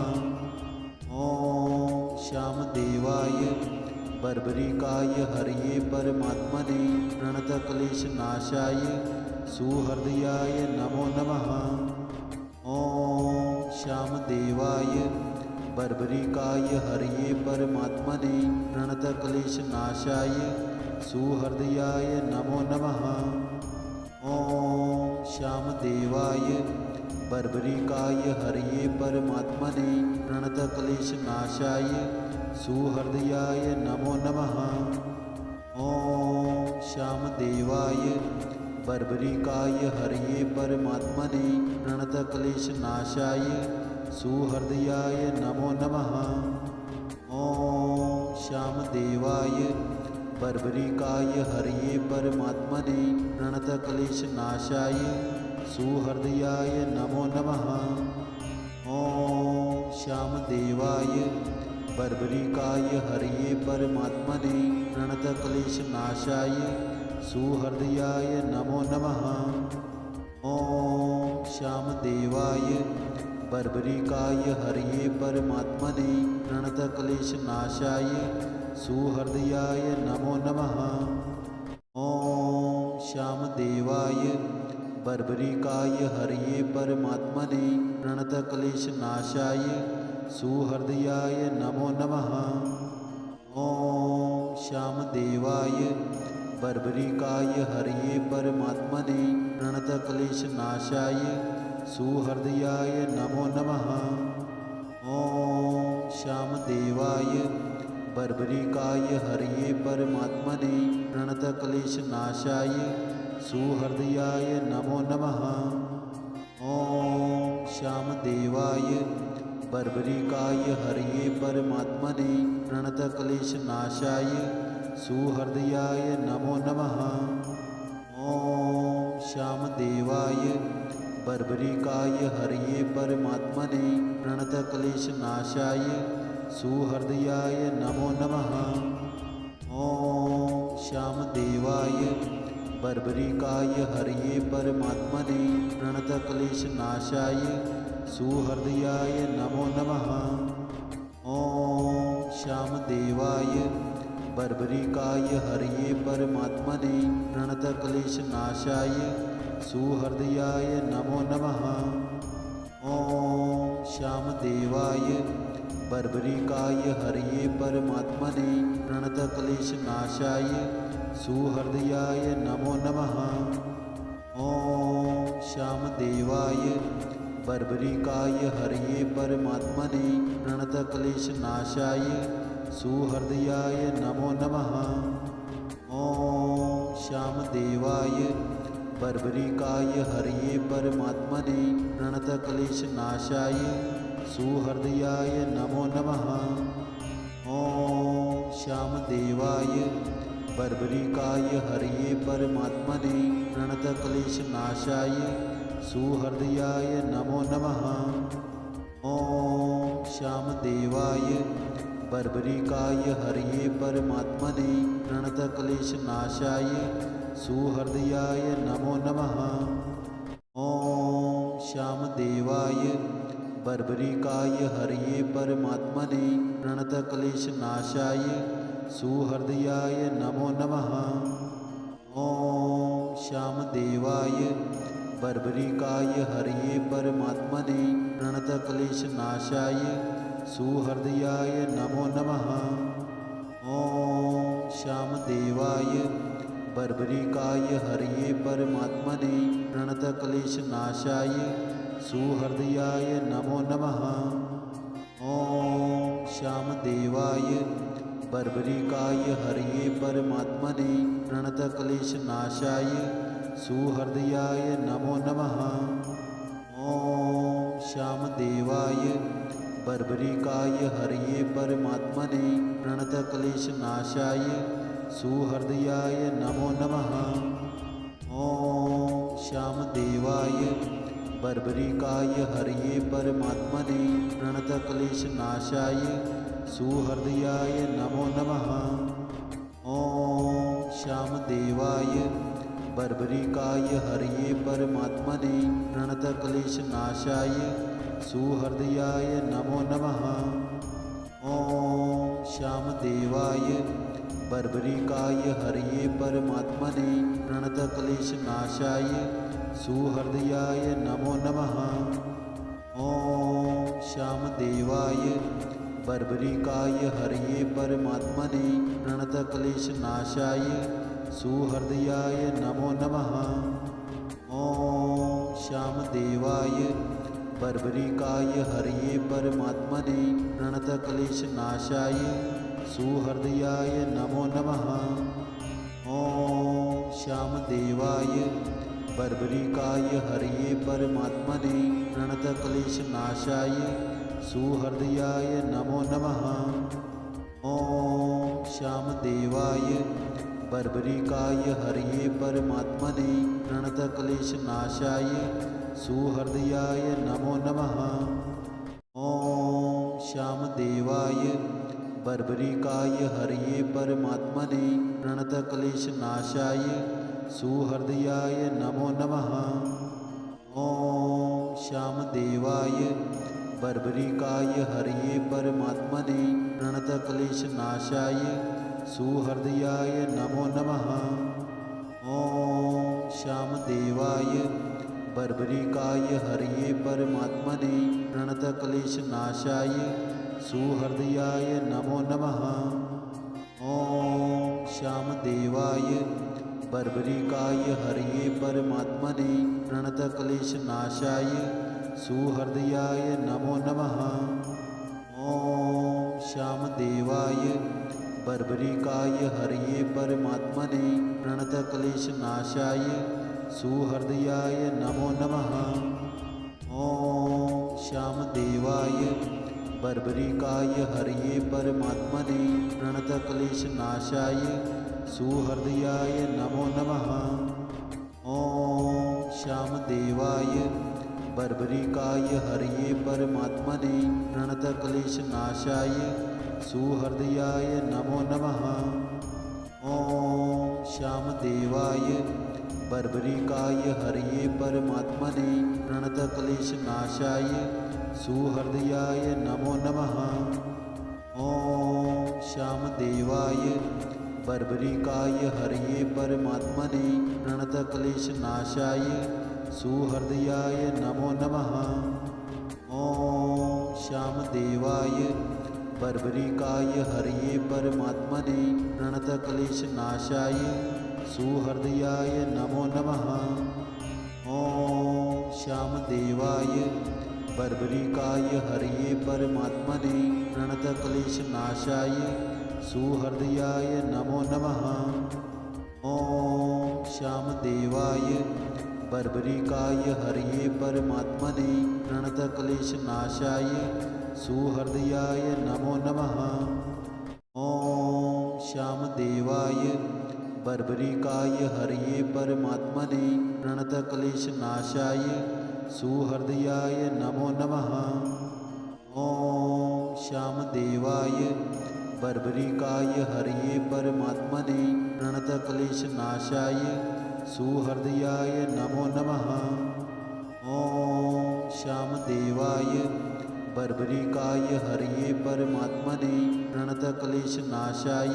ॐ श्यामदेवाय बर्बरिकाय हरये परमात्मने प्रणतक्लेशनाशाय सुहृदयाय नमो नमः। ॐ श्यामदेवाय बर्बरिकाय हरये परमात्मने प्रणतक्लेशनाशाय सुहृदयाय नमो नमः। ॐ श्यामदेवाय बर्बरिकाय हरये परमात्मने प्रणतक्लेशनाशाय सुहृदयाय नमो नमः। ॐ श्यामदेवाय बर्बरिकाय हरये परमात्मने प्रणतक्लेशनाशाय सुहृदयाय नमो नमः। ॐ श्यामदेवाय बर्बरिकाय हरये परमात्मने प्रणतक्लेशनाशाय सुहृदयाय नमो नमः। ॐ श्यामदेवाय बर्बरिकाय हरये परमात्मने प्रणतक्लेशनाशाय सुहृदयाय नमो नमः। ॐ श्यामदेवाय बर्बरिकाय हरये परमात्मने प्रणतक्लेशनाशाय सुहृदयाय नमो नमः। ॐ श्यामदेवाय बर्बरिकाय हरये परमात्मने प्रणतक्लेशनाशाय सुहृदयाय नमो नमः। ॐ श्यामदेवाय बर्बरिकाय हरये परमात्मने प्रणतक्लेशनाशाय सुहृदयाय नमो नमः। ॐ श्यामदेवाय बर्बरिकाय हरये परमात्मने प्रणतक्लेशनाशाय सुहृदयाय नमो नमः। ॐ श्यामदेवाय बर्बरिकाय हरये परमात्मने प्रणतक्लेशनाशाय सुहृदयाय नमो नमः। ॐ श्यामदेवाय बर्बरिकाय हरये परमात्मने प्रणतक्लेशनाशाय सुहृदयाय नमो नमः। ॐ श्यामदेवाय बर्बरिकाय हरये परमात्मने प्रणतक्लेशनाशाय सुहृदयाय नमो नमः। ॐ श्यामदेवाय बर्बरिकाय हरये परमात्मने प्रणतक्लेशनाशाय सुहृदयाय नमो नमः। ॐ श्यामदेवाय बर्बरिकाय हरये परमात्मने प्रणतक्लेशनाशाय सुहृदयाय नमो नमः। ॐ श्यामदेवाय बर्बरिकाय हरये परमात्मने प्रणतक्लेशनाशाय सुहृदयाय नमो नमः। ॐ श्यामदेवाय बर्बरिकाय हरये परमात्मने प्रणतक्लेशनाशाय सुहृदयाय नमो नमः। ॐ श्यामदेवाय बर्बरिकाय हरये परमात्मने प्रणतक्लेशनाशाय सुहृदयाय नमो नमः। ॐ श्यामदेवाय बर्बरिकाय हरये परमात्मने प्रणतक्लेशनाशाय सुहृदयाय नमो नमः। ॐ श्यामदेवाय बर्बरिकाय हरये परमात्मने प्रणतक्लेशनाशाय सुहृदयाय नमो नमः। ॐ श्यामदेवाय बर्बरिकाय हरये परमात्मने प्रणतक्लेशनाशाय सुहृदयाय नमो नमः। ॐ श्यामदेवाय बर्बरिकाय हरये परमात्मने प्रणतक्लेशनाशाय सुहृदयाय नमो नमः। ॐ श्यामदेवाय बर्बरिकाय हरये परमात्मने प्रणतक्लेशनाशाय सुहृदयाय नमो नमः। ॐ श्यामदेवाय बर्बरिकाय हरये परमात्मने प्रणतक्लेशनाशाय सुहृदयाय नमो नमः। ॐ श्यामदेवाय बर्बरिकाय हरये परमात्मने प्रणतक्लेशनाशाय सुहृदयाय नमो नमः। ॐ श्यामदेवाय बर्बरिकाय हरये परमात्मने प्रणतक्लेशनाशाय सुहृदयाय नमो नमः। ॐ श्यामदेवाय बर्बरिकाय हरये परमात्मने प्रणतक्लेशनाशाय सुहृदयाय नमो नमः। ॐ श्यामदेवाय बर्बरिकाय हरये परमात्मने प्रणतक्लेशनाशाय सुहृदयाय नमो नमः। ॐ श्यामदेवाय बर्बरिकाय हरये परमात्मने प्रणतक्लेशनाशाय सुहृदयाय नमो नमः। ॐ श्यामदेवाय बर्बरिकाय हरये परमात्मने प्रणतक्लेशनाशाय सुहृदयाय नमो नमः। ॐ श्यामदेवाय बर्बरिकाय हरये परमात्मने प्रणतक्लेशनाशाय सुहृदयाय नमो नमः। ॐ श्यामदेवाय बर्बरिकाय हरये परमात्मने प्रणतक्लेशनाशाय सुहृदयाय नमो नमः। ॐ श्यामदेवाय बर्बरिकाय हरये परमात्मने प्रणतक्लेशनाशाय सुहृदयाय नमो नमः। ॐ श्यामदेवाय बर्बरिकाय हरये परमात्मने प्रणतक्लेशनाशाय सुहृदयाय नमो नमः। ॐ श्यामदेवाय बर्बरिकाय हरये परमात्मने प्रणतक्लेशनाशाय सुहृदयाय नमो नमः। ॐ श्यामदेवाय बर्बरिकाय हरये परमात्मने प्रणतक्लेशनाशाय सुहृदयाय नमो नमः। ॐ श्यामदेवाय बर्बरिकाय हरये परमात्मने प्रणतक्लेशनाशाय सुहृदयाय नमो नमः। ॐ श्यामदेवाय बर्बरिकाय हरये परमात्मने प्रणतक्लेशनाशाय सुहृदयाय नमो नमः। ॐ श्यामदेवाय बर्बरिकाय हरये परमात्मने प्रणतक्लेशनाशाय सुहृदयाय नमो नमः। ॐ श्यामदेवाय बर्बरिकाय हरये परमात्मने प्रणतक्लेशनाशाय सुहृदयाय नमो नमः। ॐ श्यामदेवाय बर्बरिकाय हरये परमात्मने प्रणतक्लेशनाशाय सुहृदयाय नमो नमः। ॐ श्यामदेवाय बर्बरिकाय हरये परमात्मने प्रणतक्लेशनाशाय सुहृदयाय नमो नमः। ॐ श्यामदेवाय बर्बरिकाय हरये परमात्मने प्रणतक्लेशनाशाय सुहृदयाय नमो नमः। ॐ श्यामदेवाय बर्बरिकाय हरये परमात्मने प्रणतक्लेशनाशाय सुहृदयाय नमो नमः। ॐ श्यामदेवाय बर्बरिकाय हरये परमात्मने प्रणतक्लेशनाशाय सुहृदयाय नमो नमः। ॐ श्यामदेवाय बर्बरिकाय हरये परमात्मने प्रणतक्लेशनाशाय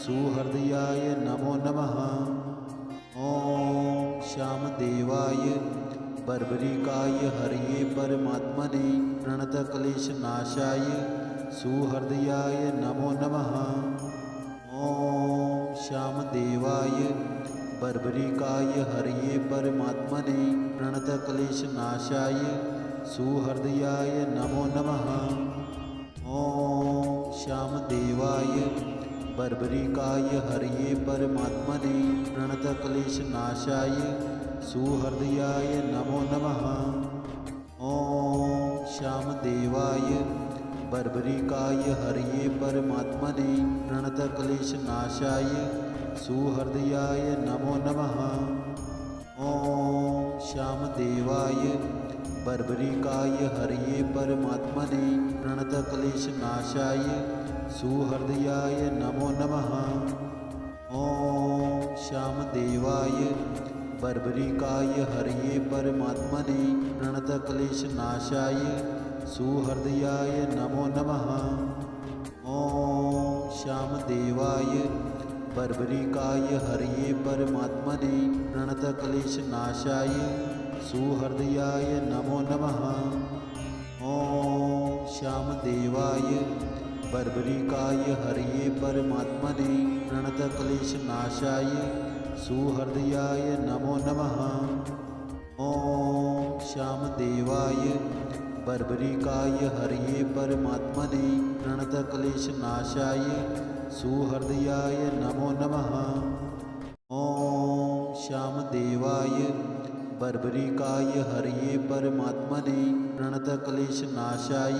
सुहृदयाय नमो नमः। ॐ श्यामदेवाय बर्बरिकाय हरये परमात्मने प्रणतक्लेशनाशाय सुहृदयाय नमो नमः। ॐ श्यामदेवाय बर्बरिकाय हरये परमात्मने प्रणतक्लेशनाशाय सुहृदयाय नमो नमः। ॐ श्यामदेवाय बर्बरिकाय हरये परमात्मने प्रणतक्लेशनाशाय सुहृदयाय नमो नमः। ॐ श्यामदेवाय बर्बरिकाय हरये परमात्मने प्रणतक्लेशनाशाय सुहृदयाय नमो नमः। ॐ श्यामदेवाय बर्बरिकाय हरये परमात्मने प्रणतक्लेशनाशाय सुहृदयाय नमो नमः। ॐ श्यामदेवाय बर्बरिकाय हरये परमात्मने प्रणतक्लेशनाशाय सुहृदयाय नमो नमः। ॐ श्यामदेवाय बर्बरिकाय हरये परमात्मने प्रणतक्लेशनाशाय सुहृदयाय नमो नमः। ॐ श्यामदेवाय बर्बरिकाय हरये परमात्मने प्रणतक्लेशनाशाय सुहृदयाय नमो नमः। ॐ श्यामदेवाय बर्बरिकाय हरये परमात्मने प्रणतक्लेशनाशाय सुहृदयाय नमो नमः। ॐ श्यामदेवाय बर्बरिकाय हरये परमात्मने प्रणतक्लेशनाशाय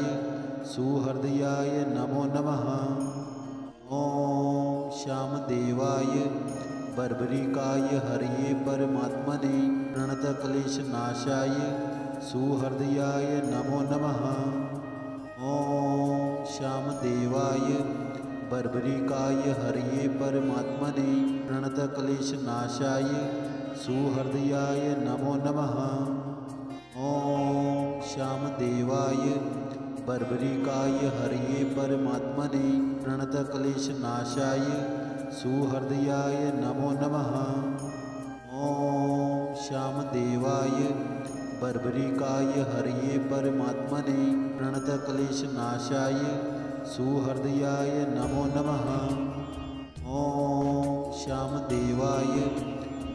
सुहृदयाय नमो नमः। ॐ श्यामदेवाय बर्बरिकाय हरये परमात्मने प्रणतक्लेशनाशाय सुहृदयाय नमो नमः। ॐ श्यामदेवाय बर्बरिकाय हरये परमात्मने प्रणतक्लेशनाशाय सुहृदयाय नमो नमः। ॐ श्यामदेवाय बर्बरिकाय हरये परमात्मने प्रणतक्लेशनाशाय सुहृदयाय नमो नमः। ॐ श्यामदेवाय बर्बरिकाय हरये परमात्मने प्रणतक्लेशनाशाय सुहृदयाय नमो नमः। ॐ श्यामदेवाय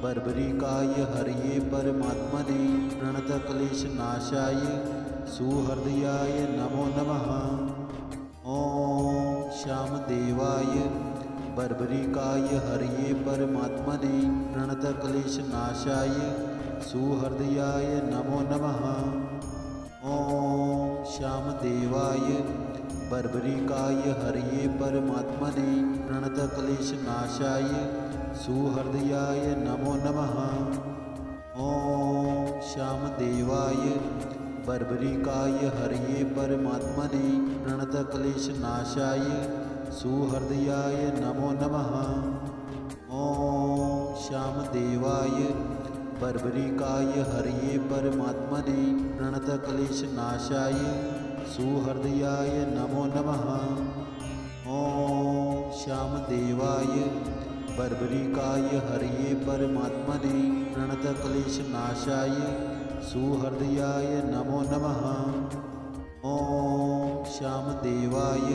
बर्बरिकाय हरये परमात्मने प्रणतक्लेशनाशाय सुहृदयाय नमो नमः। ॐ श्यामदेवाय बर्बरिकाय हरये परमात्मने प्रणतक्लेशनाशाय सुहृदयाय नमो नमः। ॐ श्यामदेवाय बर्बरिकाय हरये परमात्मने प्रणतक्लेशनाशाय सुहृदयाय नमो नमः। ॐ श्यामदेवाय बर्बरिकाय हरये परमात्मने प्रणतक्लेशनाशाय सुहृदयाय नमो नमः। ॐ श्यामदेवाय बर्बरिकाय हरये परमात्मने प्रणतक्लेशनाशाय सुहृदयाय नमो नमः। ॐ श्यामदेवाय बर्बरिकाय हरये परमात्मने प्रणतक्लेशनाशाय सुहृदयाय नमो नमः। ॐ श्यामदेवाय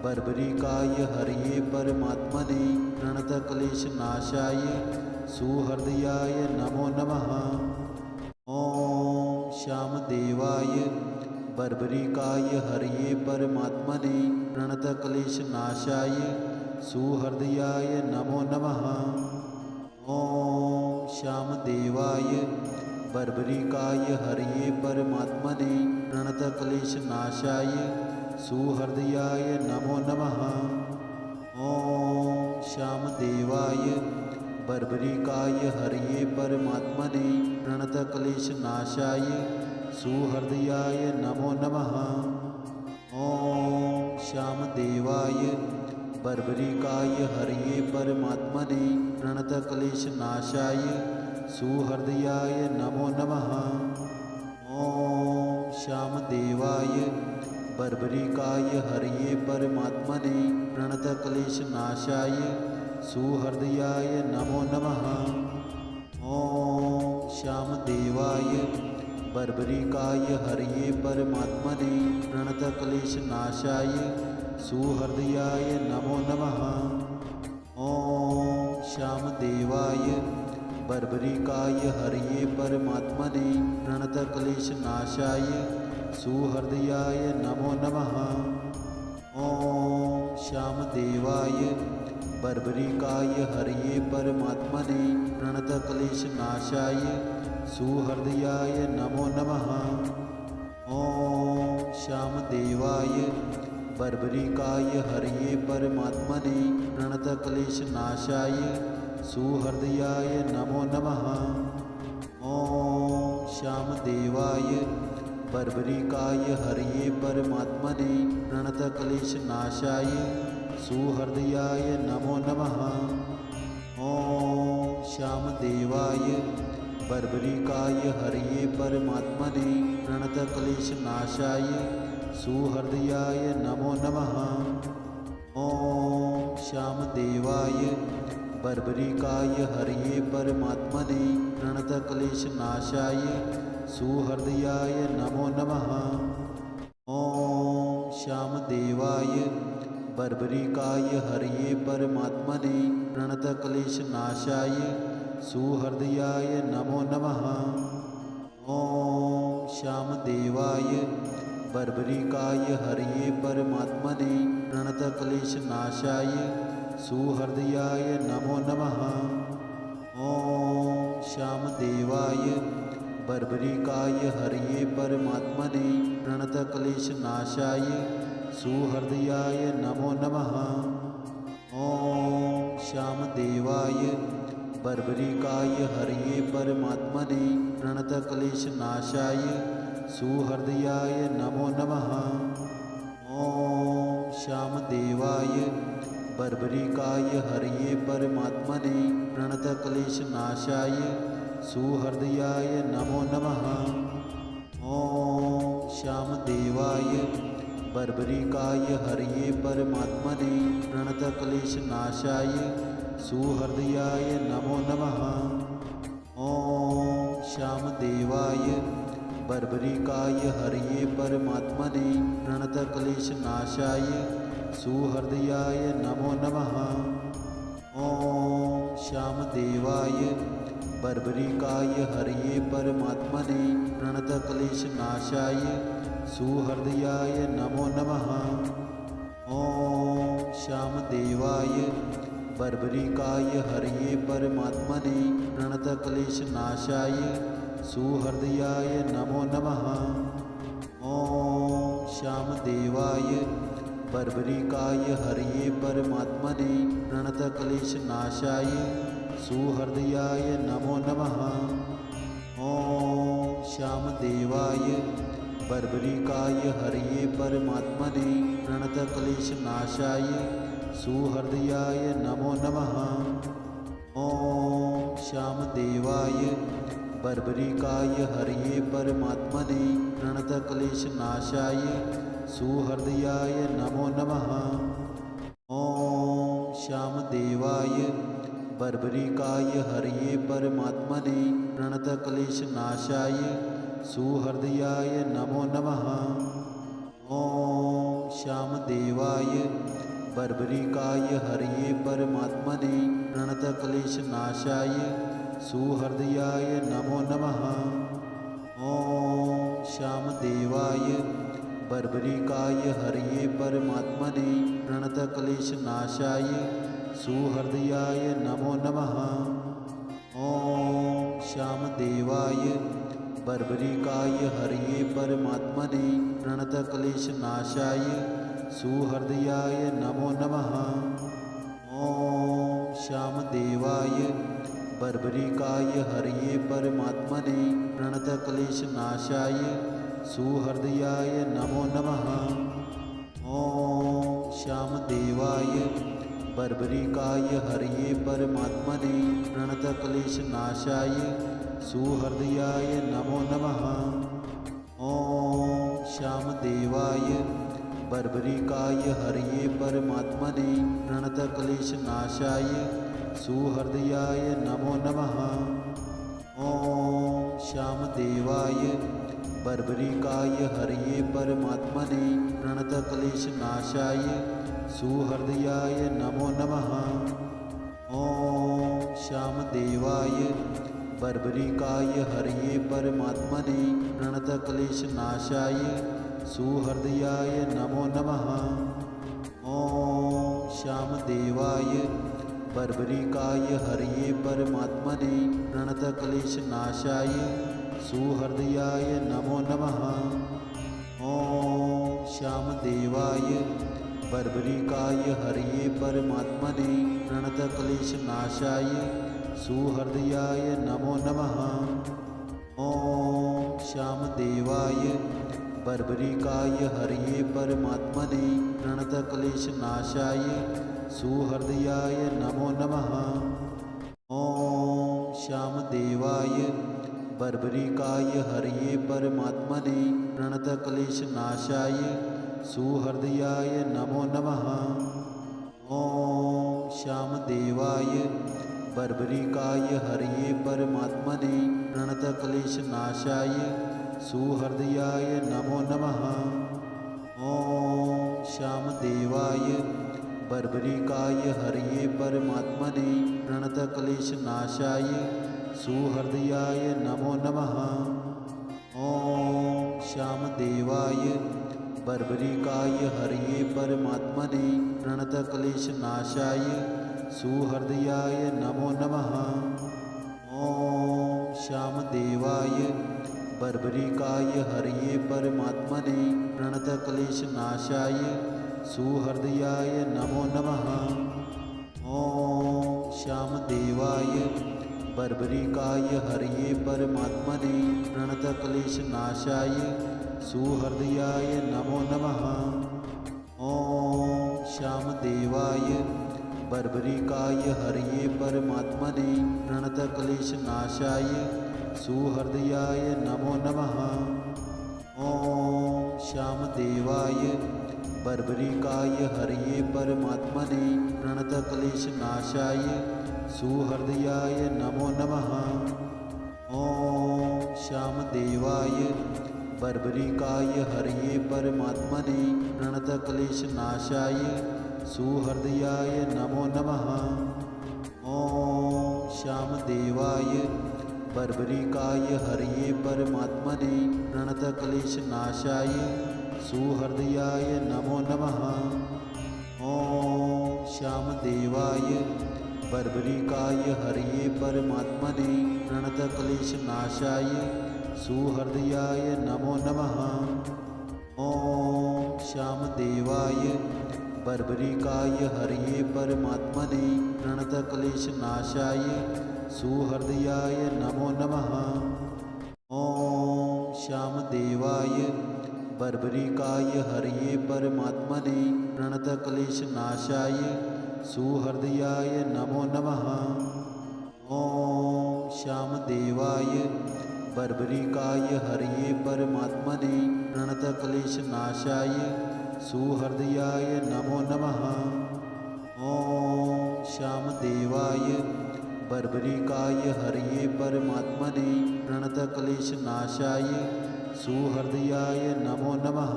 बर्बरिकाय हरये परमात्मने प्रणतक्लेशनाशाय सुहृदयाय नमो नमः। श्यामदेवाय बर्बरिकाय हरये परमात्मने प्रणतक्लेशनाशाय सुहृदयाय नमो नमः। ॐ श्यामदेवाय बर्बरिकाय हरये परमात्मने प्रणतक्लेशनाशाय सुहृदयाय नमो नमः। ॐ श्यामदेवाय बर्बरिकाय हरये परमात्मने प्रणतक्लेशनाशाय सुहृदयाय नमो नमः। ॐ श्यामदेवाय बर्बरिकाय हरये परमात्मने प्रणतक्लेशनाशाय सुहृदयाय नमो नमः। ॐ श्यामदेवाय बर्बरिकाय हरये परमात्मने प्रणतक्लेशनाशाय सुहृदयाय नमो नमः। ॐ श्यामदेवाय बर्बरिकाय हरये परमात्मने प्रणतक्लेशनाशाय सुहृदयाय नमो नमः। ॐ श्यामदेवाय बर्बरिकाय हरये परमात्मने प्रणतक्लेशनाशाय सुहृदयाय नमो नमः। ॐ श्यामदेवाय बर्बरिकाय हरये परमात्मने प्रणतक्लेशनाशाय सुहृदयाय नमो नमः। ॐ श्यामदेवाय बर्बरिकाय हरये परमात्मने प्रणतक्लेशनाशाय सुहृदयाय नमो नमः। ॐ श्यामदेवाय बर्बरिकाय हरये परमात्मने प्रणतक्लेशनाशाय सुहृदयाय नमो नमः। ॐ श्यामदेवाय बर्बरिकाय हरये परमात्मने प्रणतक्लेशनाशाय सुहृदयाय नमो नमः। ॐ श्यामदेवाय बर्बरिकाय हरये परमात्मने प्रणतक्लेशनाशाय सुहृदयाय नमो नमः। ॐ श्यामदेवाय बर्बरिकाय हरये परमात्मने प्रणतक्लेशनाशाय सुहृदयाय नमो नमः। ॐ श्यामदेवाय बर्बरिकाय हरये परमात्मने प्रणतक्लेशनाशाय सुहृदयाय नमो नमः। ॐ श्यामदेवाय बर्बरिकाय हरये परमात्मने प्रणतक्लेशनाशाय सुहृदयाय नमो नमः। ॐ श्यामदेवाय बर्बरिकाय हरये परमात्मने प्रणतक्लेशनाशाय सुहृदयाय नमो नमः। ॐ श्यामदेवाय बर्बरिकाय हरये परमात्मने प्रणतक्लेशनाशाय सुहृदयाय नमो नमः। ॐ श्यामदेवाय बर्बरिकाय हरये परमात्मने प्रणतक्लेशनाशाय सुहृदयाय नमो नमः। ॐ श्यामदेवाय बर्बरिकाय हरये परमात्मने प्रणतक्लेशनाशाय सुहृदयाय नमो नमः। ॐ श्यामदेवाय बर्बरिकाय हरये परमात्मने प्रणतक्लेशनाशाय सुहृदयाय नमो नमः। ॐ श्यामदेवाय बर्बरिकाय हरये परमात्मने प्रणतक्लेशनाशाय सुहृदयाय नमो नमः। ॐ श्यामदेवाय बर्बरिकाय हरये परमात्मने प्रणतक्लेशनाशाय सुहृदयाय नमो नमः। ॐ श्यामदेवाय बर्बरिकाय हरये परमात्मने प्रणतक्लेशनाशाय सुहृदयाय नमो नमः। ॐ श्यामदेवाय बर्बरिकाय हरये परमात्मने प्रणतक्लेशनाशाय सुहृदयाय नमो नमः। ॐ श्यामदेवाय बर्बरिकाय हरये परमात्मने प्रणतक्लेशनाशाय सुहृदयाय नमो नमः। ॐ श्यामदेवाय बर्बरिकाय हरये परमात्मने प्रणतक्लेशनाशाय सुहृदयाय नमो नमः। ॐ श्यामदेवाय बर्बरिकाय हरये परमात्मने प्रणतक्लेशनाशाय सुहृदयाय नमो नमः। ॐ श्यामदेवाय बर्बरिकाय हरये परमात्मने प्रणतक्लेशनाशाय सुहृदयाय नमो नमः। ॐ श्यामदेवाय बर्बरिकाय हरये परमात्मने प्रणतक्लेशनाशाय सुहृदयाय नमो नमः। ॐ श्यामदेवाय बर्बरिकाय हरये परमात्मने प्रणतक्लेशनाशाय सुहृदयाय नमो नमः। ॐ श्यामदेवाय बर्बरिकाय हरये परमात्मने प्रणतक्लेशनाशाय सुहृदयाय नमो नमः। ॐ श्यामदेवाय बर्बरिकाय हरये परमात्मने प्रणतक्लेशनाशाय सुहृदयाय नमो नमः। ॐ श्यामदेवाय बर्बरिकाय हरये परमात्मने प्रणतक्लेशनाशाय सुहृदयाय नमो नमः। ॐ श्यामदेवाय बर्बरिकाय हरये परमात्मने प्रणतक्लेशनाशाय सुहृदयाय नमो नमः। ॐ श्यामदेवाय बर्बरिकाय हरये परमात्मने प्रणतक्लेशनाशाय सुहृदयाय नमो नमः। ॐ श्यामदेवाय बर्बरिकाय हरये परमात्मने प्रणतक्लेशनाशाय सुहृदयाय नमो नमः। ॐ श्यामदेवाय बर्बरिकाय हरये परमात्मने प्रणतक्लेशनाशाय सुहृदयाय नमो नमः। ॐ श्यामदेवाय बर्बरिकाय हरये परमात्मने प्रणतक्लेशनाशाय सुहृदयाय नमो नमः। ॐ श्यामदेवाय बर्बरिकाय हरये परमात्मने प्रणतक्लेशनाशाय सुहृदयाय नमो नमः। ॐ श्यामदेवाय बर्बरिकाय हरये परमात्मने प्रणतक्लेशनाशाय सुहृदयाय नमो नमः। ॐ श्यामदेवाय बर्बरिकाय हरये परमात्मने प्रणतक्लेशनाशाय सुहृदयाय नमो नमः। ॐ श्यामदेवाय बर्बरिकाय हरये परमात्मने प्रणतक्लेशनाशाय सुहृदयाय नमो नमः। ॐ श्यामदेवाय बर्बरिकाय हरये परमात्मने प्रणतक्लेशनाशाय सुहृदयाय नमो नमः। ॐ श्यामदेवाय बर्बरिकाय हरये परमात्मने प्रणतक्लेशनाशाय सुहृदयाय नमो नमः। ॐ श्यामदेवाय बर्बरिकाय हरये परमात्मने प्रणतक्लेशनाशाय सुहृदयाय नमो नमः। ॐ श्यामदेवाय बर्बरिकाय हरये परमात्मने प्रणतक्लेशनाशाय सुहृदयाय नमो नमः। ॐ श्यामदेवाय बर्बरिकाय हरये परमात्मने प्रणतक्लेशनाशाय सुहृदयाय नमो नमः। ॐ श्यामदेवाय बर्बरिकाय हरये परमात्मने प्रणतक्लेशनाशाय सुहृदयाय नमो नमः। ॐ श्यामदेवाय बर्बरिकाय हरये परमात्मने प्रणतक्लेशनाशाय सुहृदयाय नमो नमः। ॐ श्यामदेवाय बर्बरिकाय हरये परमात्मने प्रणतक्लेशनाशाय सुहृदयाय नमो नमः। ॐ श्यामदेवाय बर्बरिकाय हरये परमात्मने प्रणतक्लेशनाशाय सुहृदयाय नमो नमः।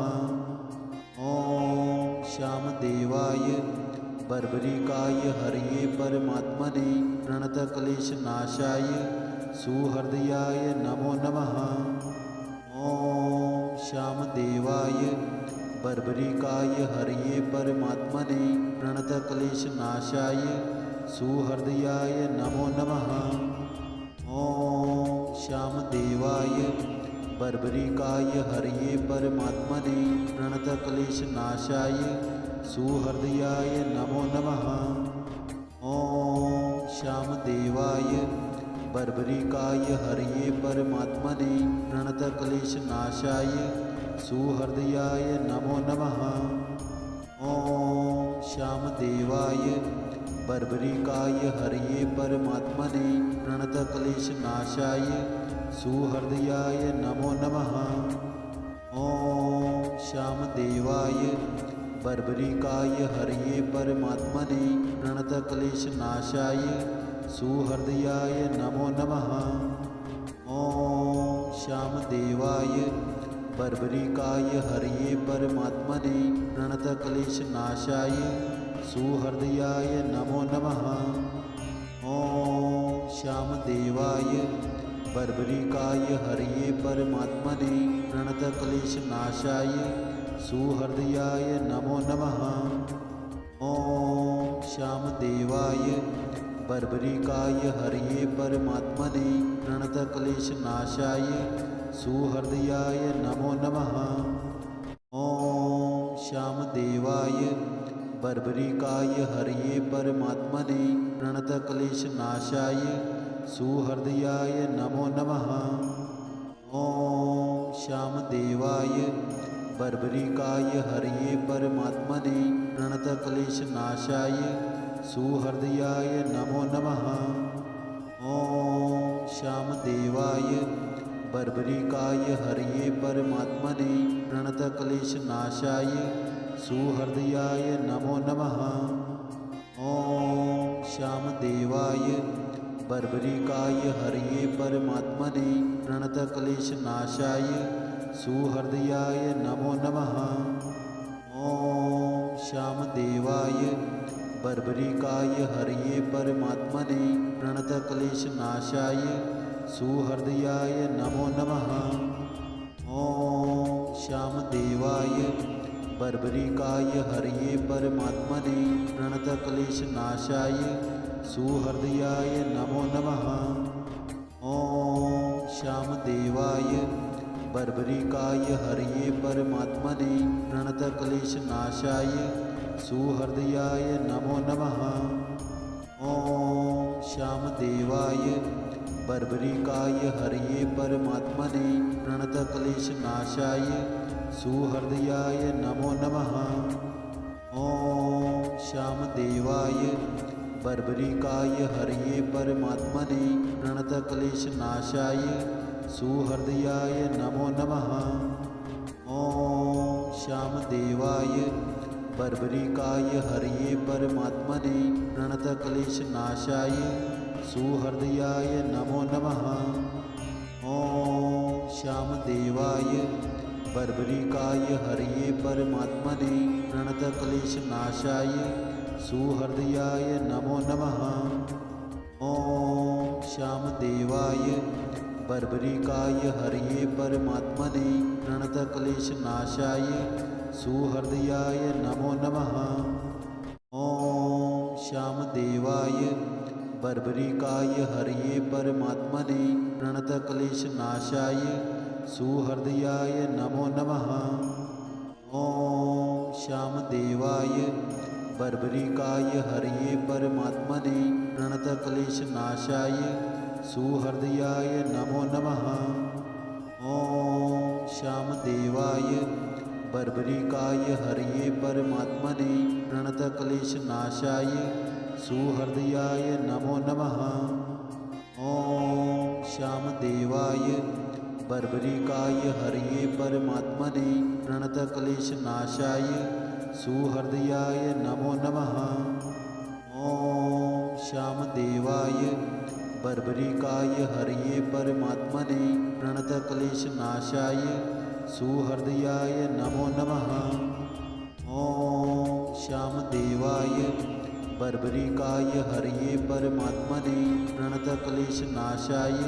ॐ श्यामदेवाय बर्बरिकाय हरये परमात्मने प्रणतक्लेशनाशाय सुहृदयाय नमो नमः। ॐ श्यामदेवाय बर्बरिकाय हरये परमात्मने प्रणतक्लेशनाशाय सुहृदयाय नमो नमः। ॐ श्यामदेवाय बर्बरिकाय हरये परमात्मने प्रणतक्लेशनाशाय सुहृदयाय नमो नमः। ॐ श्यामदेवाय बर्बरिकाय हरये परमात्मने प्रणतक्लेशनाशाय सुहृदयाय नमो नमः। ॐ श्यामदेवाय बर्बरिकाय हरये परमात्मने प्रणतक्लेशनाशाय सुहृदयाय नमो नमः। ॐ श्यामदेवाय बर्बरिकाय हरये परमात्मने प्रणतक्लेशनाशाय सुहृदयाय नमो नमः। ॐ श्यामदेवाय बर्बरिकाय हरये परमात्मने प्रणतक्लेशनाशाय सुहृदयाय नमो नमः। ॐ श्यामदेवाय बर्बरिकाय हरये परमात्मने प्रणतक्लेशनाशाय सुहृदयाय नमो नमः। ॐ श्यामदेवाय बर्बरिकाय हरये परमात्मने प्रणतक्लेशनाशाय सुहृदयाय नमो नमः। ॐ श्यामदेवाय बर्बरिकाय हरये परमात्मने प्रणतक्लेशनाशाय सुहृदयाय नमो नमः। ॐ श्यामदेवाय बर्बरिकाय हरये परमात्मने प्रणतक्लेशनाशाय सुहृदयाय नमो नमः। ॐ श्यामदेवाय बर्बरिकाय हरये परमात्मने प्रणतक्लेशनाशाय सुहृदयाय नमो नमः। ॐ श्यामदेवाय बर्बरिकाय हरये परमात्मने प्रणतक्लेशनाशाय सुहृदयाय नमो नमः। ॐ श्यामदेवाय बर्बरिकाय हरये परमात्मने प्रणतक्लेशनाशाय सुहृदयाय नमो नमः। ॐ श्यामदेवाय बर्बरिकाय हरये परमात्मने प्रणतक्लेशनाशाय सुहृदयाय नमो नमः। ॐ श्यामदेवाय बर्बरिकाय हरये परमात्मने प्रणतक्लेशनाशाय सुहृदयाय नमो नमः। ॐ श्यामदेवाय बर्बरिकाय हरये परमात्मने प्रणतक्लेशनाशाय सुहृदयाय नमो नमः। ॐ श्यामदेवाय बर्बरिकाय हरये परमात्मने प्रणतक्लेशनाशाय सुहृदयाय नमो नमः। ॐ श्यामदेवाय बर्बरिकाय हरये परमात्मने प्रणतक्लेशनाशाय सुहृदयाय नमो नमः। ॐ श्यामदेवाय बर्बरिकाय हरये परमात्मने प्रणतक्लेशनाशाय सुहृदयाय नमो नमः। ॐ श्यामदेवाय बर्बरिकाय हरये परमात्मने प्रणतक्लेशनाशाय सुहृदयाय नमो नमः। ॐ श्यामदेवाय बर्बरिकाय हरये परमात्मने प्रणतक्लेशनाशाय सुहृदयाय नमो नमः। ॐ श्यामदेवाय बर्बरिकाय हरये परमात्मने प्रणतक्लेशनाशाय सुहृदयाय नमो नमः। ॐ श्यामदेवाय बर्बरिकाय हरये परमात्मने प्रणतक्लेशनाशाय सुहृदयाय नमो नमः। ॐ श्यामदेवाय बर्बरिकाय हरये परमात्मने प्रणतक्लेशनाशाय सुहृदयाय नमो नमः। ॐ श्यामदेवाय बर्बरिकाय हरये परमात्मने प्रणतक्लेशनाशाय सुहृदयाय नमो नमः। ॐ श्यामदेवाय बर्बरिकाय हरये परमात्मने प्रणतक्लेशनाशाय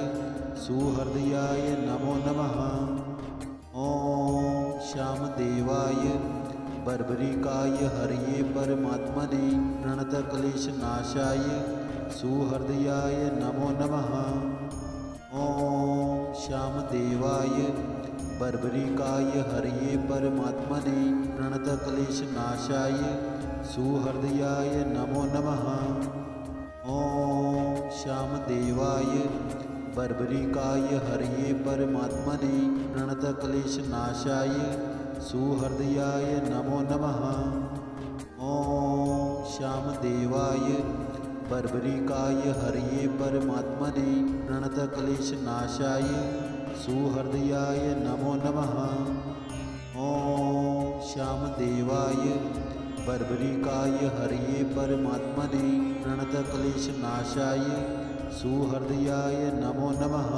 सुहृदयाय नमो नमः। ॐ श्यामदेवाय बर्बरिकाय हरये परमात्मने प्रणतक्लेशनाशाय सुहृदयाय नमो नमः। ॐ श्यामदेवाय बर्बरिकाय हरये परमात्मने प्रणतक्लेशनाशाय सुहृदयाय नमो नमः। ॐ श्यामदेवाय बर्बरिकाय हरये परमात्मने प्रणतक्लेशनाशाय सुहृदयाय नमो नमः। ॐ श्यामदेवाय बर्बरिकाय हरये परमात्मने प्रणतक्लेशनाशाय सुहृदयाय नमो नमः। ॐ श्यामदेवाय बर्बरिकाय हरये परमात्मने प्रणतक्लेशनाशाय सुहृदयाय नमो नमः।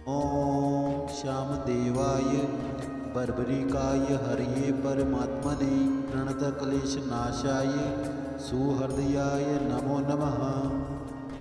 ॐ श्यामदेवाय बर्बरिकाय हरये परमात्मने प्रणतक्लेशनाशाय सुहृदयाय नमो नमः।